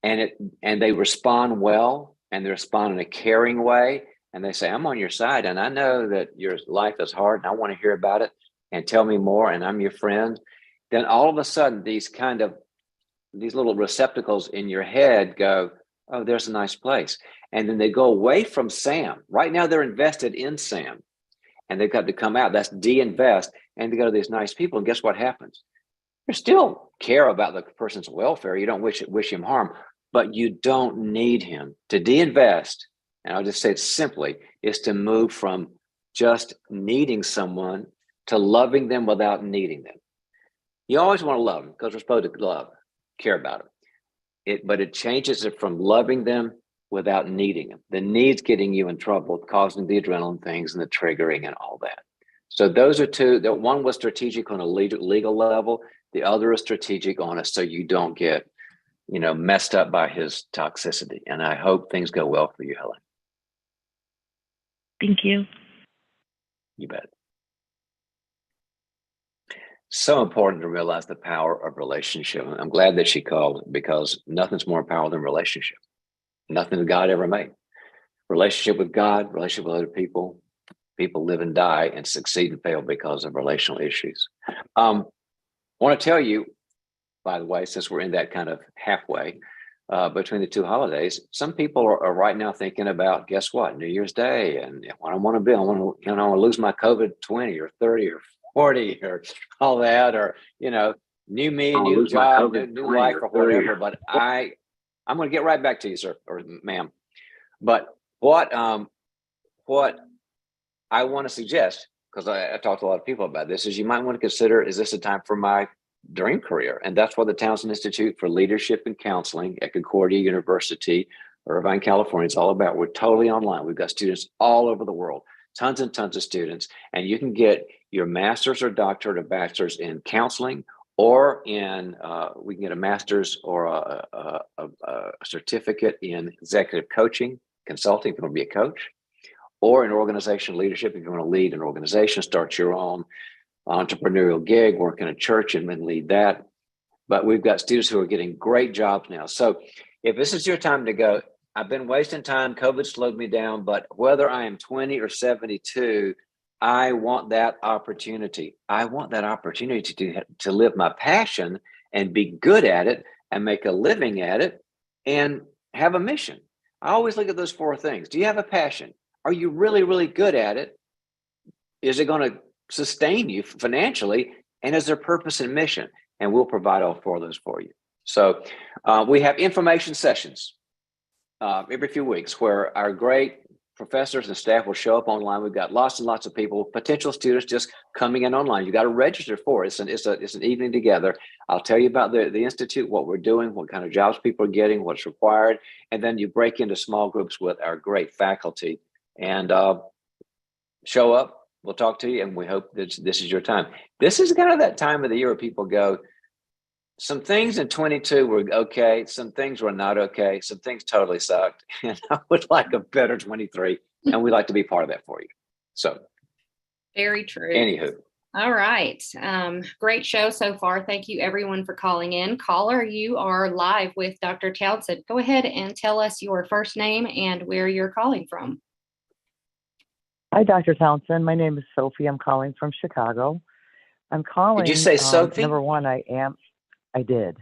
[SPEAKER 1] And they respond well, and they respond in a caring way. And they say, I'm on your side. And I know that your life is hard and I want to hear about it and tell me more. And I'm your friend. Then all of a sudden, these little receptacles in your head go, oh, there's a nice place. And then they go away from Sam. Right now, they're invested in Sam. And they've got to come out. That's de-invest. And they go to these nice people. And guess what happens? You still care about the person's welfare. You don't wish him harm, but you don't need him. To de-invest and I'll just say it simply, is to move from just needing someone to loving them without needing them. You always want to love them because we're supposed to love, care about them. But it changes it from loving them without needing them. The need's getting you in trouble, causing the adrenaline things and the triggering and all that. So those are two. That one was strategic on a legal level. The other is strategic on us, so you don't get, messed up by his toxicity. And I hope things go well for you, Helen.
[SPEAKER 5] Thank you.
[SPEAKER 1] You bet. So important to realize the power of relationship. I'm glad that she called, because nothing's more powerful than relationship. Nothing that God ever made. Relationship with God, relationship with other people. People live and die and succeed and fail because of relational issues. I want to tell you, by the way, since we're in that kind of halfway between the two holidays, some people are right now thinking about, guess what, New Year's Day, and what I want to be. I want to lose my COVID 20 or 30 or 40 or all that, or new me, new job, new life, or whatever. But I'm going to get right back to you, sir or ma'am. But what I want to suggest, because I talked to a lot of people about this, is you might want to consider, is this a time for my dream career? And that's what the Townsend Institute for Leadership and Counseling at Concordia University, Irvine, California, is all about. We're totally online. We've got students all over the world, tons and tons of students, and you can get your master's or doctorate or bachelor's in counseling, or we can get a master's or a certificate in executive coaching, consulting if you want to be a coach, or in organizational leadership if you want to lead an organization, start your own entrepreneurial gig, work in a church and then lead that. But we've got students who are getting great jobs now. So if this is your time to go, I've been wasting time, COVID slowed me down, but whether I am 20 or 72, I want that opportunity. I want that opportunity to live my passion and be good at it and make a living at it and have a mission. I always look at those four things. Do you have a passion? Are you really, really good at it? Is it going to sustain you financially? And is there purpose and mission? And we'll provide all four of those for you. So we have information sessions every few weeks where our great professors and staff will show up online. We've got lots and lots of people, potential students just coming in online. You got to register for it. It's an evening together. I'll tell you about the Institute, what we're doing, what kind of jobs people are getting, what's required. And then you break into small groups with our great faculty and show up. We'll talk to you, and we hope that this is your time. This is kind of that time of the year where people go, some things in 22 were okay, some things were not okay, some things totally sucked, and I would like a better 23, and we'd like to be part of that for you. So,
[SPEAKER 2] very true.
[SPEAKER 1] Anywho.
[SPEAKER 2] All right. Great show so far. Thank you, everyone, for calling in. Caller, you are live with Dr. Townsend. Go ahead and tell us your first name and where you're calling from.
[SPEAKER 6] Hi, Dr. Townsend. My name is Sophie. I'm calling from Chicago. I'm calling.
[SPEAKER 1] Did you say Sophie?
[SPEAKER 6] Number one, I did.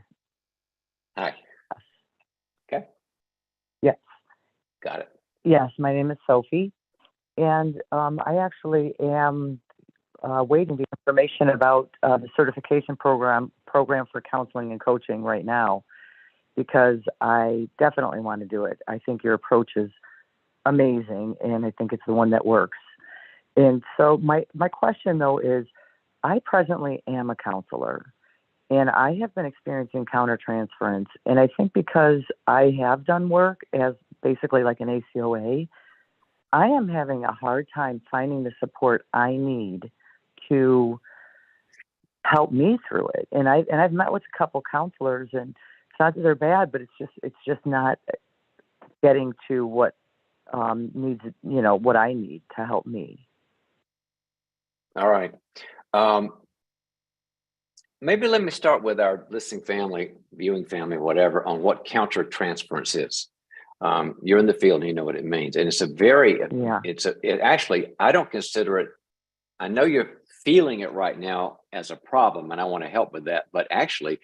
[SPEAKER 1] Hi. Okay.
[SPEAKER 6] Yes.
[SPEAKER 1] Got it.
[SPEAKER 6] Yes, my name is Sophie. And I actually am waiting the information about the certification program for counseling and coaching right now, because I definitely want to do it. I think your approach is amazing, and I think it's the one that works. And so my question, though, is I presently am a counselor, and I have been experiencing countertransference. And I think because I have done work as basically like an ACOA, I am having a hard time finding the support I need to help me through it. And I've met with a couple counselors, and it's not that they're bad, but it's just not getting to what needs, what I need to help me.
[SPEAKER 1] All right. Maybe let me start with our listening family, viewing family, whatever, on what countertransference is. You're in the field and you know what it means. And it's actually, I don't consider it, I know you're feeling it right now as a problem, and I want to help with that, but actually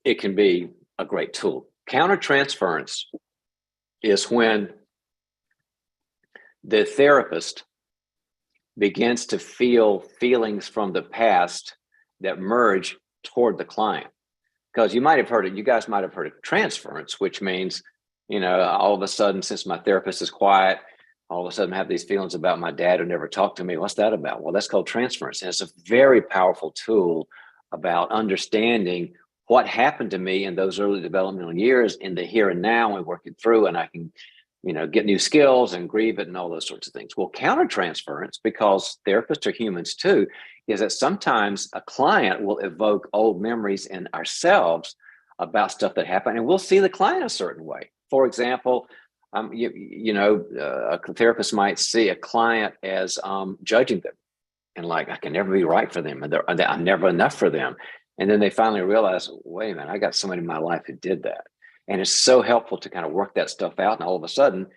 [SPEAKER 1] it can be a great tool. Countertransference is when the therapist begins to feel feelings from the past that merge toward the client. Because you might have heard it, you guys might have heard of transference, which means, all of a sudden, since my therapist is quiet, all of a sudden I have these feelings about my dad who never talked to me. What's that about? Well, that's called transference. And it's a very powerful tool about understanding what happened to me in those early developmental years in the here and now and working through, and I can, get new skills and grieve it and all those sorts of things. Well, countertransference, because therapists are humans too, is that sometimes a client will evoke old memories in ourselves about stuff that happened, and we'll see the client a certain way. For example, a therapist might see a client as judging them, and like, I can never be right for them, and I'm never enough for them. And then they finally realize, wait a minute, I got somebody in my life who did that. And it's so helpful to kind of work that stuff out. And all of a sudden,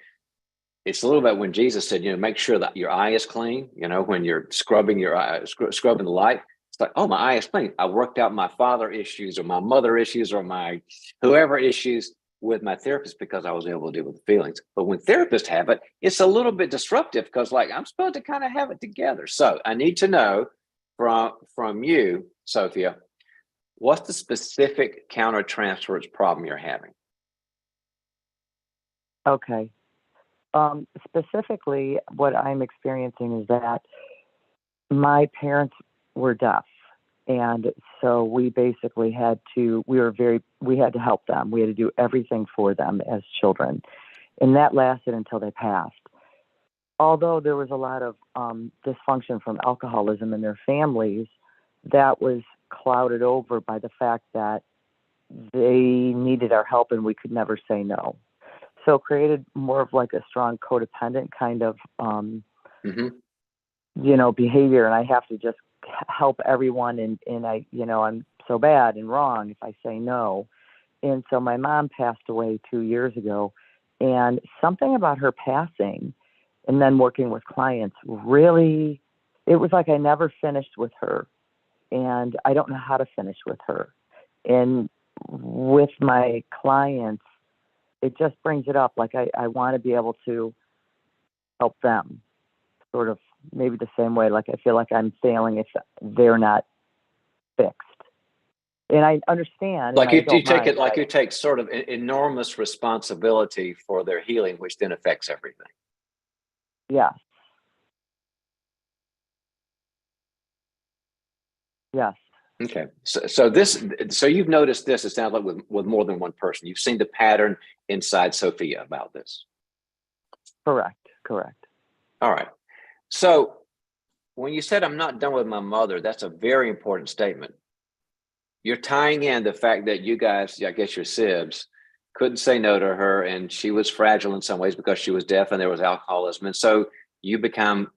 [SPEAKER 1] it's a little bit when Jesus said, make sure that your eye is clean, when you're scrubbing your eye, scrubbing the light. It's like, oh, my eye is clean. I worked out my father issues or my mother issues or my whoever issues with my therapist because I was able to deal with the feelings. But when therapists have it, it's a little bit disruptive because I'm supposed to kind of have it together. So I need to know from you, Sophia, what's the specific countertransference problem you're having?
[SPEAKER 6] Okay. Specifically, what I'm experiencing is that my parents were deaf. And so we basically we had to help them. We had to do everything for them as children. And that lasted until they passed. Although there was a lot of dysfunction from alcoholism in their families, that was clouded over by the fact that they needed our help and we could never say no. So it created more of like a strong codependent kind of, behavior. And I have to just help everyone. And I'm so bad and wrong if I say no. And so my mom passed away 2 years ago, and something about her passing and then working with clients really, it was like I never finished with her. And I don't know how to finish with her. And with my clients, it just brings it up. Like I want to be able to help them sort of maybe the same way. Like I feel like I'm failing if they're not fixed. And I understand.
[SPEAKER 1] Like you take sort of enormous responsibility for their healing, which then affects everything.
[SPEAKER 6] Yes. Yes.
[SPEAKER 1] Okay. So you've noticed this, it sounds like with more than one person. You've seen the pattern inside Sophia about this.
[SPEAKER 6] Correct.
[SPEAKER 1] All right. So when you said I'm not done with my mother, that's a very important statement. You're tying in the fact that you guys, I guess your sibs, couldn't say no to her, and she was fragile in some ways because she was deaf and there was alcoholism. And so you become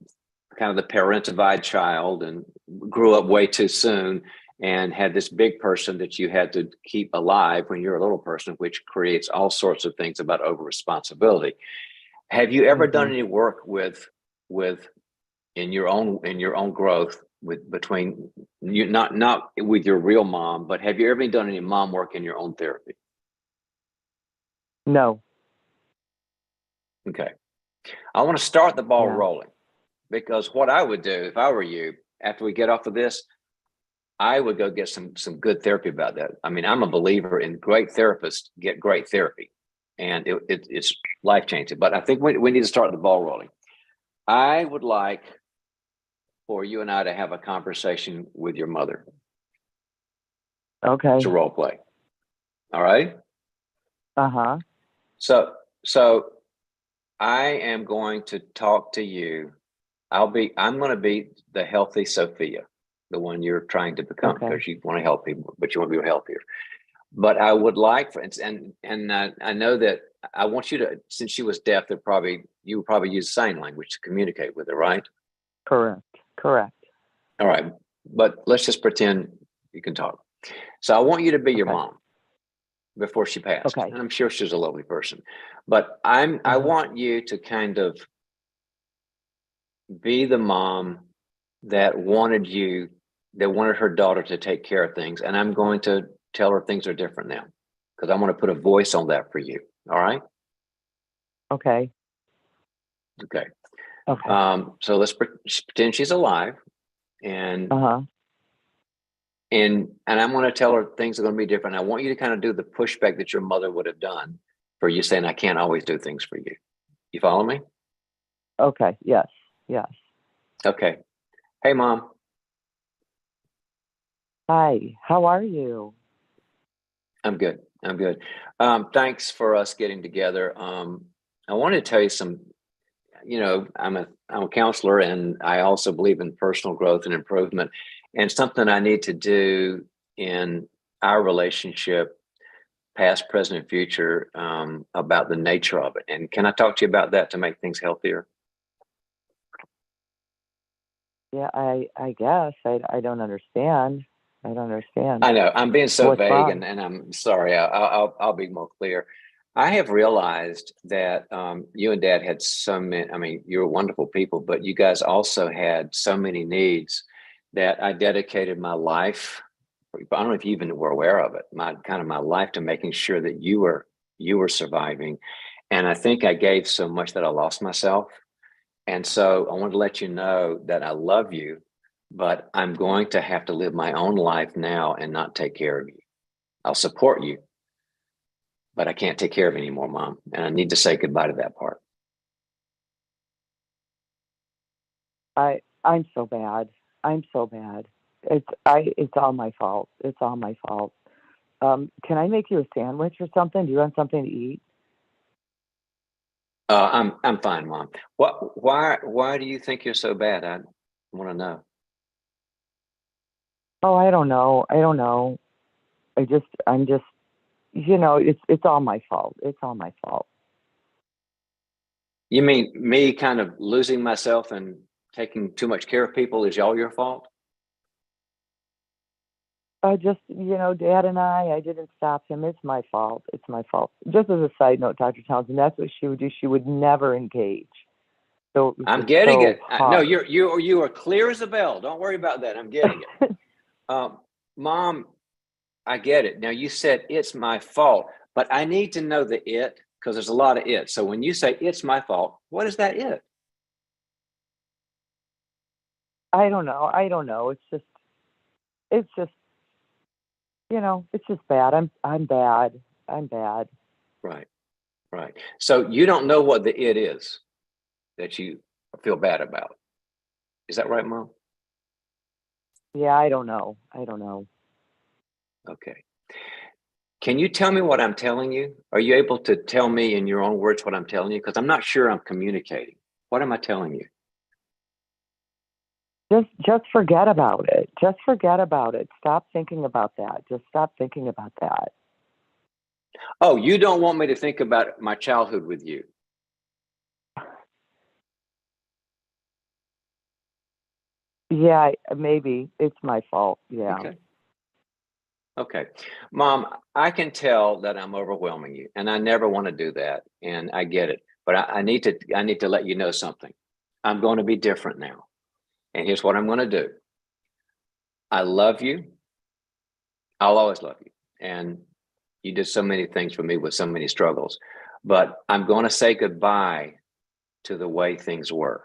[SPEAKER 1] kind of the parentified child and grew up way too soon and had this big person that you had to keep alive when you're a little person, which creates all sorts of things about over responsibility. Have you ever done any work with in your own growth between you, not with your real mom, but have you ever done any mom work in your own therapy?
[SPEAKER 6] No.
[SPEAKER 1] Okay. I want to start the ball rolling, because what I would do if I were you, after we get off of this, I would go get some good therapy about that. I mean, I'm a believer in great therapists get great therapy, and it's life-changing. But I think we need to start the ball rolling. I would like for you and I to have a conversation with your mother.
[SPEAKER 6] Okay.
[SPEAKER 1] It's a role play. All right?
[SPEAKER 6] Uh-huh.
[SPEAKER 1] So I am going to talk to you. I'm going to be the healthy Sophia, the one you're trying to become, because you want to help people, but you want to be healthier. But I would like, for instance, and I know that I want you to, since she was deaf, you would probably use sign language to communicate with her, right?
[SPEAKER 6] Correct.
[SPEAKER 1] All right, but let's just pretend you can talk. So I want you to be your mom before she passed.
[SPEAKER 6] Okay.
[SPEAKER 1] And I'm sure she's a lovely person, but I want you to kind of be the mom that wanted her daughter to take care of things. And I'm going to tell her things are different now, because I want to put a voice on that for you. All right?
[SPEAKER 6] Okay.
[SPEAKER 1] So let's pretend she's alive, and and I'm going to tell her things are going to be different. I want you to kind of do the pushback that your mother would have done for you saying I can't always do things for you. You follow me?
[SPEAKER 6] Okay. Yes. Yes.
[SPEAKER 1] Okay. Hey, Mom.
[SPEAKER 6] Hi. How are you?
[SPEAKER 1] I'm good. I'm good. Thanks for us getting together. I wanted to tell you some, I'm a counselor, and I also believe in personal growth and improvement, and something I need to do in our relationship, past, present, and future, about the nature of it. And can I talk to you about that to make things healthier?
[SPEAKER 6] Yeah, I guess I don't understand. I don't understand.
[SPEAKER 1] I know I'm being so
[SPEAKER 6] What's
[SPEAKER 1] vague,
[SPEAKER 6] wrong?
[SPEAKER 1] and I'm sorry. I'll be more clear. I have realized that you and Dad had so many. I mean, you're wonderful people, but you guys also had so many needs that I dedicated my life. I don't know if you even were aware of it. My life to making sure that you were surviving, and I think I gave so much that I lost myself. And so I want to let you know that I love you, but I'm going to have to live my own life now and not take care of you. I'll support you, but I can't take care of you anymore, Mom. And I need to say goodbye to that part.
[SPEAKER 6] I'm so bad. I'm so bad. It's all my fault. It's all my fault. Can I make you a sandwich or something? Do you want something to eat?
[SPEAKER 1] I'm fine, Mom. Why do you think you're so bad? I want to know.
[SPEAKER 6] Oh, I don't know. I don't know. I'm just, it's all my fault. It's all my fault.
[SPEAKER 1] You mean me kind of losing myself and taking too much care of people is all your fault?
[SPEAKER 6] Dad and I didn't stop him. It's my fault. It's my fault. Just as a side note, Dr. Townsend, that's what she would do. She would never engage. So it was
[SPEAKER 1] I'm
[SPEAKER 6] just
[SPEAKER 1] getting
[SPEAKER 6] so
[SPEAKER 1] it. No,
[SPEAKER 6] hard.
[SPEAKER 1] you are clear as a bell. Don't worry about that. I'm getting it. Mom, I get it. Now you said it's my fault, but I need to know the it because there's a lot of it. So when you say it's my fault, what is that it?
[SPEAKER 6] I don't know. I don't know. It's just, it's just bad. I'm bad. I'm bad.
[SPEAKER 1] Right, right. So you don't know what the it is that you feel bad about. Is that right, Mom?
[SPEAKER 6] Yeah, I don't know. I don't know.
[SPEAKER 1] Okay. Can you tell me what I'm telling you? Are you able to tell me in your own words what I'm telling you? Because I'm not sure I'm communicating. What am I telling you?
[SPEAKER 6] Just forget about it. Just forget about it. Stop thinking about that. Just stop thinking about that.
[SPEAKER 1] Oh, you don't want me to think about my childhood with you.
[SPEAKER 6] Yeah, maybe it's my fault. Yeah.
[SPEAKER 1] Okay. Okay. Mom, I can tell that I'm overwhelming you, and I never want to do that. And I get it. But I need to let you know something. I'm going to be different now. And here's what I'm going to do. I love you. I'll always love you. And you did so many things for me with so many struggles. But I'm going to say goodbye to the way things were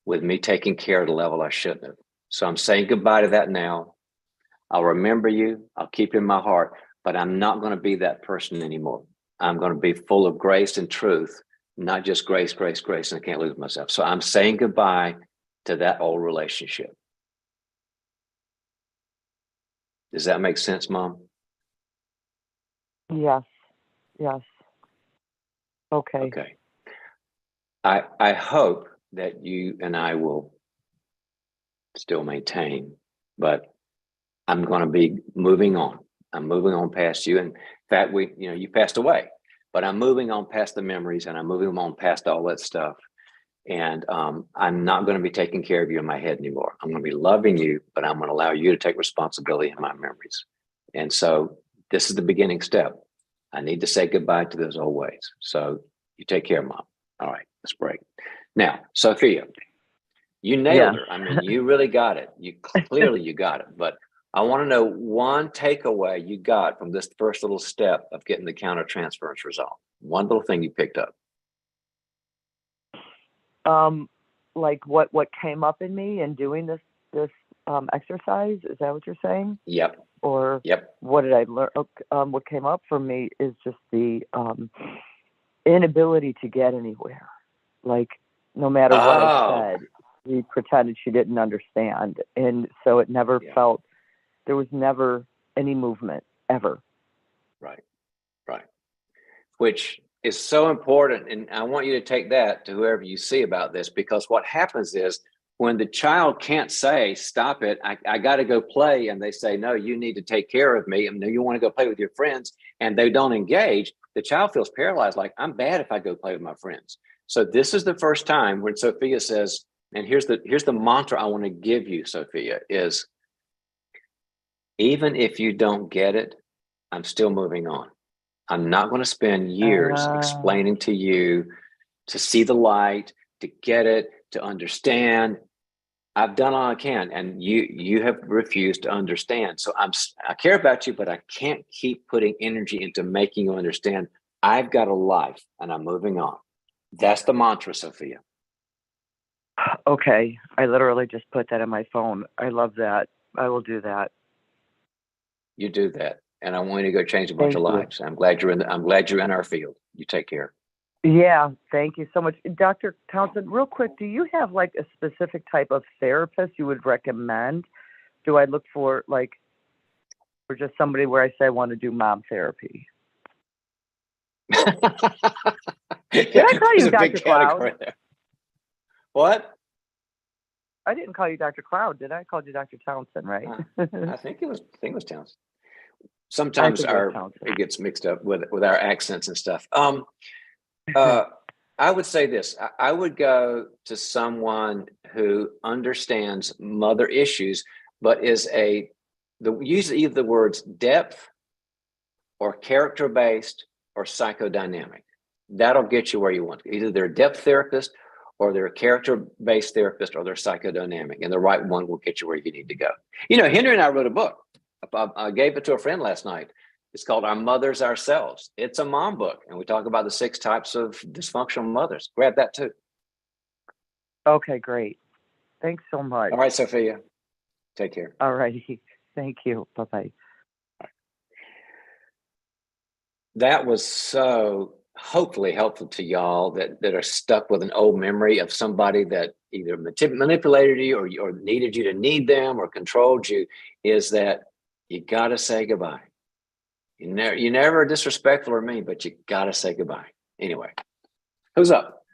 [SPEAKER 1] with me taking care of the level I shouldn't have. So I'm saying goodbye to that now. I'll remember you. I'll keep you in my heart, but I'm not going to be that person anymore. I'm going to be full of grace and truth, not just grace, grace, grace, and I can't lose myself. So I'm saying goodbye to that old relationship. Does that make sense, Mom?
[SPEAKER 6] Yes. Yes. Okay.
[SPEAKER 1] Okay. I hope that you and I will still maintain, but I'm going to be moving on. I'm moving on past you. In fact, you passed away, but I'm moving on past the memories and I'm moving on past all that stuff. And I'm not going to be taking care of you in my head anymore. I'm going to be loving you, but I'm going to allow you to take responsibility in my memories. And so this is the beginning step. I need to say goodbye to those old ways. So you take care, Mom. All right, let's break. Now, Sophia, you nailed
[SPEAKER 6] Yes.
[SPEAKER 1] her. I mean, you really got it. You got it. But I want to know one takeaway you got from this first little step of getting the countertransference resolved. One little thing you picked up.
[SPEAKER 6] Like what came up in me and doing this this exercise. Is that what you're saying?
[SPEAKER 1] Yep.
[SPEAKER 6] Or
[SPEAKER 1] Yep.
[SPEAKER 6] what did I learn? What came up for me is just the inability to get anywhere. Like, no matter what I said, she pretended she didn't understand. And so it never felt, there was never any movement, ever.
[SPEAKER 1] Right. Which is so important. And I want you to take that to whoever you see about this, because what happens is when the child can't say, stop it, I got to go play. And they say, no, you need to take care of me. And no, you want to go play with your friends, and they don't engage. The child feels paralyzed. Like, I'm bad if I go play with my friends. So this is the first time when Sophia says, and here's the mantra I want to give you, Sophia, is even if you don't get it, I'm still moving on. I'm not going to spend years explaining to you to see the light, to get it, to understand. I've done all I can, and you have refused to understand. So I care about you, but I can't keep putting energy into making you understand. I've got a life, and I'm moving on. That's the mantra, Sophia.
[SPEAKER 6] Okay. I literally just put that on my phone. I love that. I will do that.
[SPEAKER 1] You do that, and I want you to go change a bunch of lives. I'm glad you're in our field. You take care.
[SPEAKER 6] Yeah, thank you so much. Dr. Townsend, real quick, do you have like a specific type of therapist you would recommend? Do I look for for just somebody where I say I want to do mom therapy? Did I call you Dr. Cloud?
[SPEAKER 1] There. What?
[SPEAKER 6] I didn't call you Dr. Cloud, did I? I called you Dr. Townsend, right?
[SPEAKER 1] I think it was Townsend. Sometimes it gets mixed up with our accents and stuff. I would say this. I would go to someone who understands mother issues, but is use either the words depth or character-based or psychodynamic. That'll get you where you want to. Either they're a depth therapist, or they're a character-based therapist, or they're psychodynamic, and the right one will get you where you need to go. You know, Henry and I wrote a book. I gave it to a friend last night. It's called Our Mothers Ourselves. It's a mom book, and we talk about the 6 types of dysfunctional mothers. Grab that too.
[SPEAKER 6] Okay, great. Thanks so much.
[SPEAKER 1] All right, Sophia. Take care.
[SPEAKER 6] All righty. Thank you. Bye-bye.
[SPEAKER 1] That was so hopefully helpful to y'all that are stuck with an old memory of somebody that either manipulated you or needed you to need them or controlled you, is that you got to say goodbye. You never are disrespectful or mean, but you got to say goodbye. Anyway, who's up?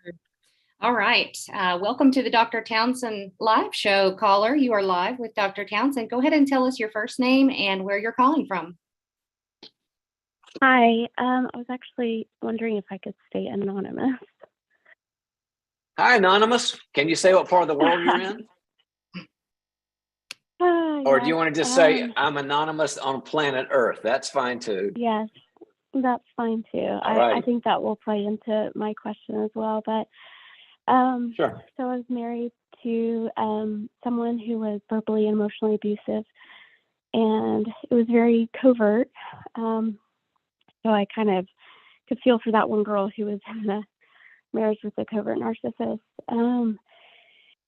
[SPEAKER 2] All right. Welcome to the Dr. Townsend live show, caller. You are live with Dr. Townsend. Go ahead and tell us your first name and where you're calling from.
[SPEAKER 7] Hi, I was actually wondering if I could stay anonymous.
[SPEAKER 1] Hi, Anonymous. Can you say what part of the world you're in? Or do you want to just say, I'm anonymous on planet Earth? That's fine too.
[SPEAKER 7] Yes, that's fine too. I think that will play into my question as well. But
[SPEAKER 1] sure.
[SPEAKER 7] So I was married to someone who was verbally and emotionally abusive, and it was very covert. So I kind of could feel for that one girl who was in the marriage with a covert narcissist. And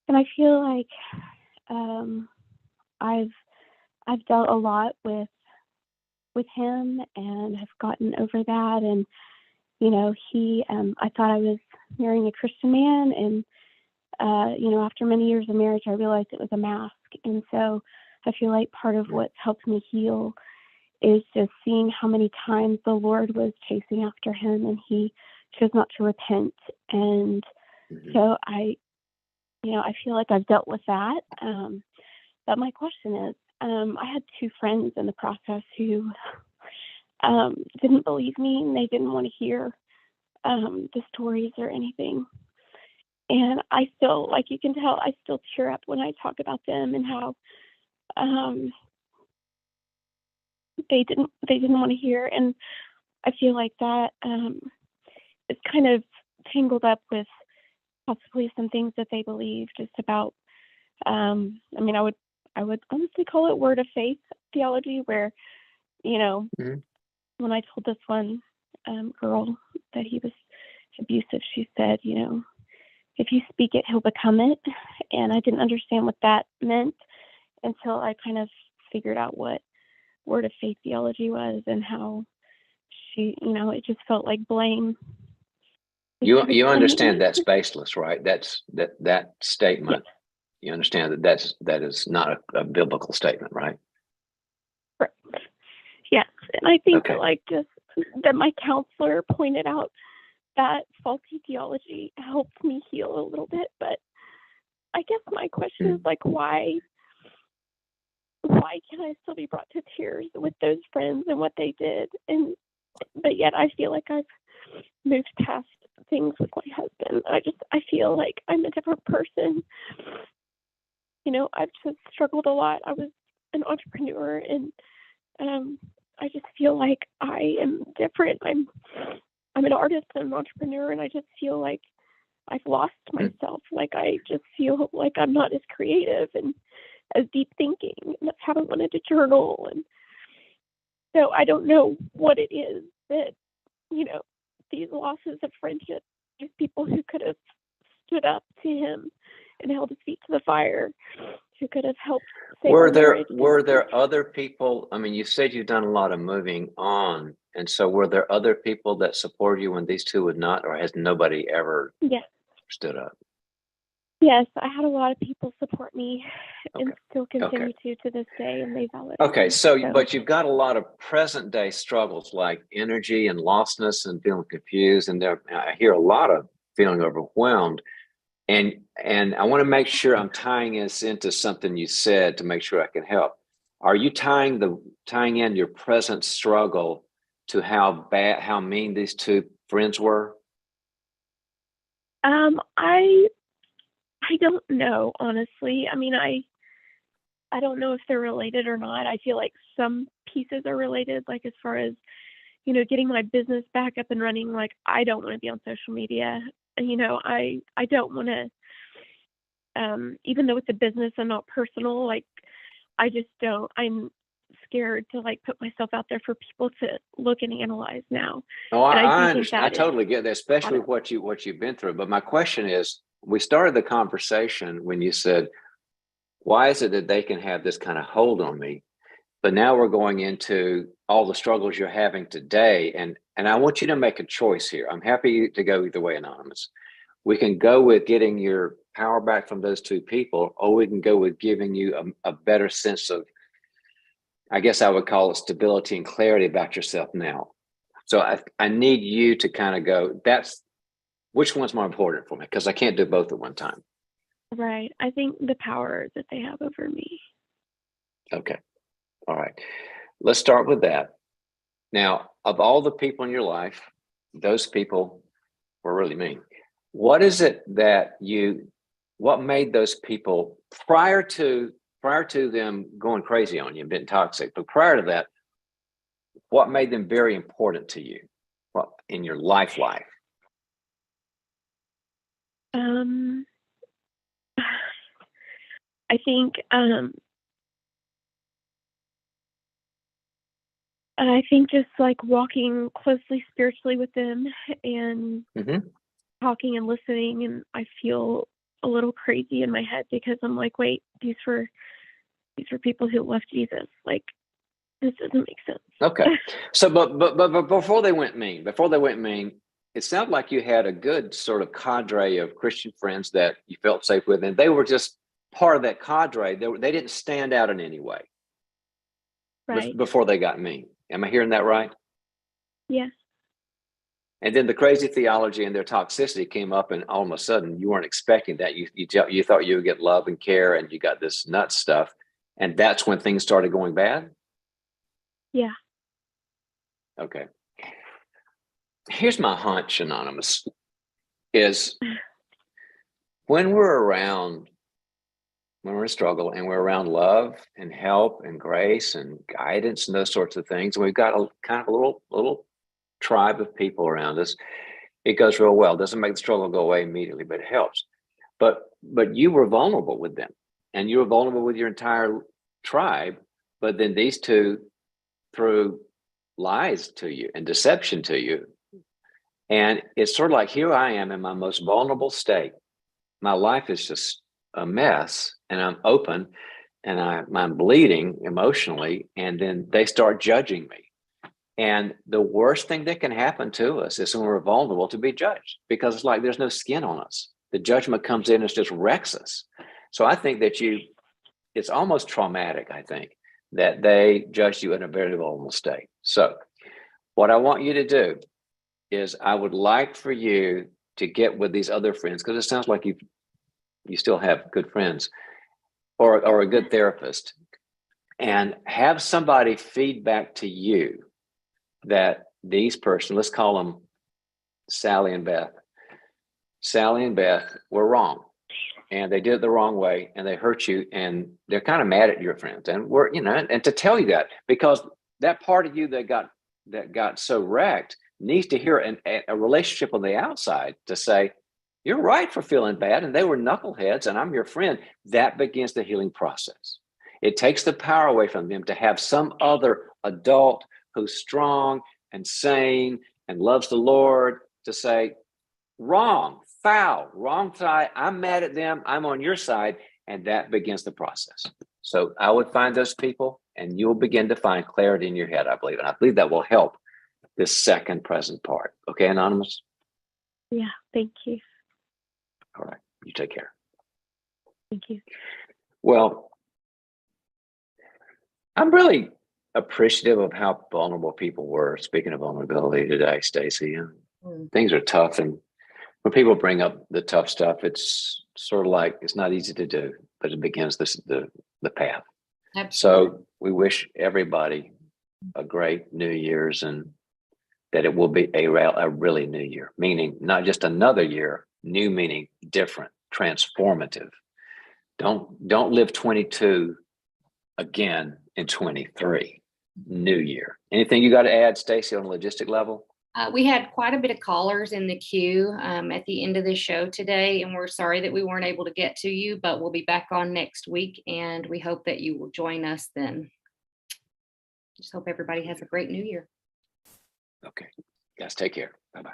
[SPEAKER 7] I feel like I've dealt a lot with him and have gotten over that. And you know, I thought I was marrying a Christian man, and you know, after many years of marriage, I realized it was a mask. And so I feel like part of what's helped me heal is just seeing how many times the Lord was chasing after him and he chose not to repent. And so I feel like I've dealt with that. But my question is, I had 2 friends in the process who didn't believe me, and they didn't want to hear the stories or anything. And I still, like you can tell, I still tear up when I talk about them and how they didn't want to hear. And I feel like that is kind of tangled up with possibly some things that they believe just about, I mean, I would honestly call it word of faith theology, where, you know, when I told this one girl that he was abusive, she said, you know, if you speak it, he'll become it. And I didn't understand what that meant. until I kind of figured out what word of faith theology was and how she, it just felt like blame.
[SPEAKER 1] You understand that's baseless, right? That statement.
[SPEAKER 7] Yes.
[SPEAKER 1] You understand that is not a biblical statement, right?
[SPEAKER 7] Right. Yes, and I think
[SPEAKER 1] Okay.
[SPEAKER 7] just that my counselor pointed out that faulty theology helped me heal a little bit. But I guess my question is why can I still be brought to tears with those friends and what they did? But yet I feel like I've moved past things with my husband. I feel like I'm a different person. I've just struggled a lot. I was an entrepreneur, and I just feel like I am different. I'm an artist and an entrepreneur, and I just feel like I've lost myself. Like I just feel like I'm not as creative and as deep thinking, and I haven't wanted to journal. And so I don't know what it is that, these losses of friendship, these people who could have stood up to him and held his feet to the fire, who could have helped save our marriage.
[SPEAKER 1] Were there other people? I mean, you said you've done a lot of moving on, and so were there other people that supported you when these two would not, or has nobody ever stood up?
[SPEAKER 7] Yes, I had a lot of people support me and still continue to this day, and they validate.
[SPEAKER 1] Okay, so but you've got a lot of present day struggles like energy and lostness and feeling confused, and I hear a lot of feeling overwhelmed. And I want to make sure I'm tying this into something you said to make sure I can help. Are you tying in your present struggle to how mean these two friends were?
[SPEAKER 7] I don't know, honestly. I mean, I don't know if they're related or not. I feel like some pieces are related, like as far as, getting my business back up and running. Like I don't want to be on social media. And, I don't want to, even though it's a business and not personal, like I just don't, I'm scared to put myself out there for people to look and analyze now.
[SPEAKER 1] Oh, I understand. I totally get that, especially what you've been through. But my question is, we started the conversation when you said, why is it that they can have this kind of hold on me? But now we're going into all the struggles you're having today. And I want you to make a choice here. I'm happy to go either way, Anonymous. We can go with getting your power back from those two people, or we can go with giving you a better sense of, I guess I would call it stability and clarity about yourself now. So I need you to kind of go, which one's more important for me? Because I can't do both at one time.
[SPEAKER 7] Right. I think the power that they have over me.
[SPEAKER 1] Okay. All right. Let's start with that. Now, of all the people in your life, those people were really mean. What is it what made those people prior to them going crazy on you and being toxic, but prior to that, what made them very important to you in your life?
[SPEAKER 7] I think just walking closely spiritually with them and talking and listening, and I feel a little crazy in my head because I'm like, wait, these were people who left Jesus. Like, this doesn't make sense.
[SPEAKER 1] Okay. So, but before they went mean, it sounded like you had a good sort of cadre of Christian friends that you felt safe with, and they were just part of that cadre. They didn't stand out in any way.
[SPEAKER 7] Right.
[SPEAKER 1] Before they got mean. Am I hearing that right?
[SPEAKER 7] Yes.
[SPEAKER 1] And then the crazy theology and their toxicity came up, and all of a sudden you weren't expecting that. You thought you would get love and care, and you got this nut stuff, and that's when things started going bad.
[SPEAKER 7] Yeah.
[SPEAKER 1] Okay. Here's my hunch, Anonymous, is when we're in struggle and we're around love and help and grace and guidance and those sorts of things, and we've got a kind of a little tribe of people around us, it goes real well. It doesn't make the struggle go away immediately, but it helps. But you were vulnerable with them, and you were vulnerable with your entire tribe. But then these two threw lies to you and deception to you. And it's sort of like, here I am in my most vulnerable state. My life is just a mess, and I'm open. I'm bleeding emotionally, and then they start judging me. And the worst thing that can happen to us is when we're vulnerable to be judged, because it's like there's no skin on us. The judgment comes in and just wrecks us. So I think that it's almost traumatic, I think, that they judged you in a very vulnerable state. So what I want you to do is I would like for you to get with these other friends, because it sounds like you still have good friends, or a good therapist, and have somebody feed back to you that these persons, let's call them Sally and Beth. Sally and Beth were wrong, and they did it the wrong way, and they hurt you, and they're kind of mad at your friends. And and to tell you that, because that part of you that got so wrecked needs to hear a relationship on the outside to say, you're right for feeling bad, and they were knuckleheads, and I'm your friend. That begins the healing process. It takes the power away from them to have some other adult who's strong and sane and loves the Lord to say, wrong, foul, wrong side. I'm mad at them. I'm on your side. And that begins the process. So I would find those people, and you'll begin to find clarity in your head, I believe. And I believe that will help this second present part. Okay, Anonymous?
[SPEAKER 7] Yeah, thank you.
[SPEAKER 1] All right. You take care.
[SPEAKER 7] Thank you.
[SPEAKER 1] Well, I'm really appreciative of how vulnerable people were. Speaking of vulnerability today, Stacy, things are tough. And when people bring up the tough stuff, it's sort of like, it's not easy to do, but it begins the path.
[SPEAKER 2] Absolutely.
[SPEAKER 1] So we wish everybody a great New Year's, and that it will be a really new year, meaning not just another year, new meaning different, transformative. Don't live 22 again in 23. New year. Anything you got to add, Stacy, on a logistic level?
[SPEAKER 2] We had quite a bit of callers in the queue at the end of the show today, and we're sorry that we weren't able to get to you, but we'll be back on next week, and we hope that you will join us then. Just hope everybody has a great new year.
[SPEAKER 1] Okay. Guys, take care. Bye-bye.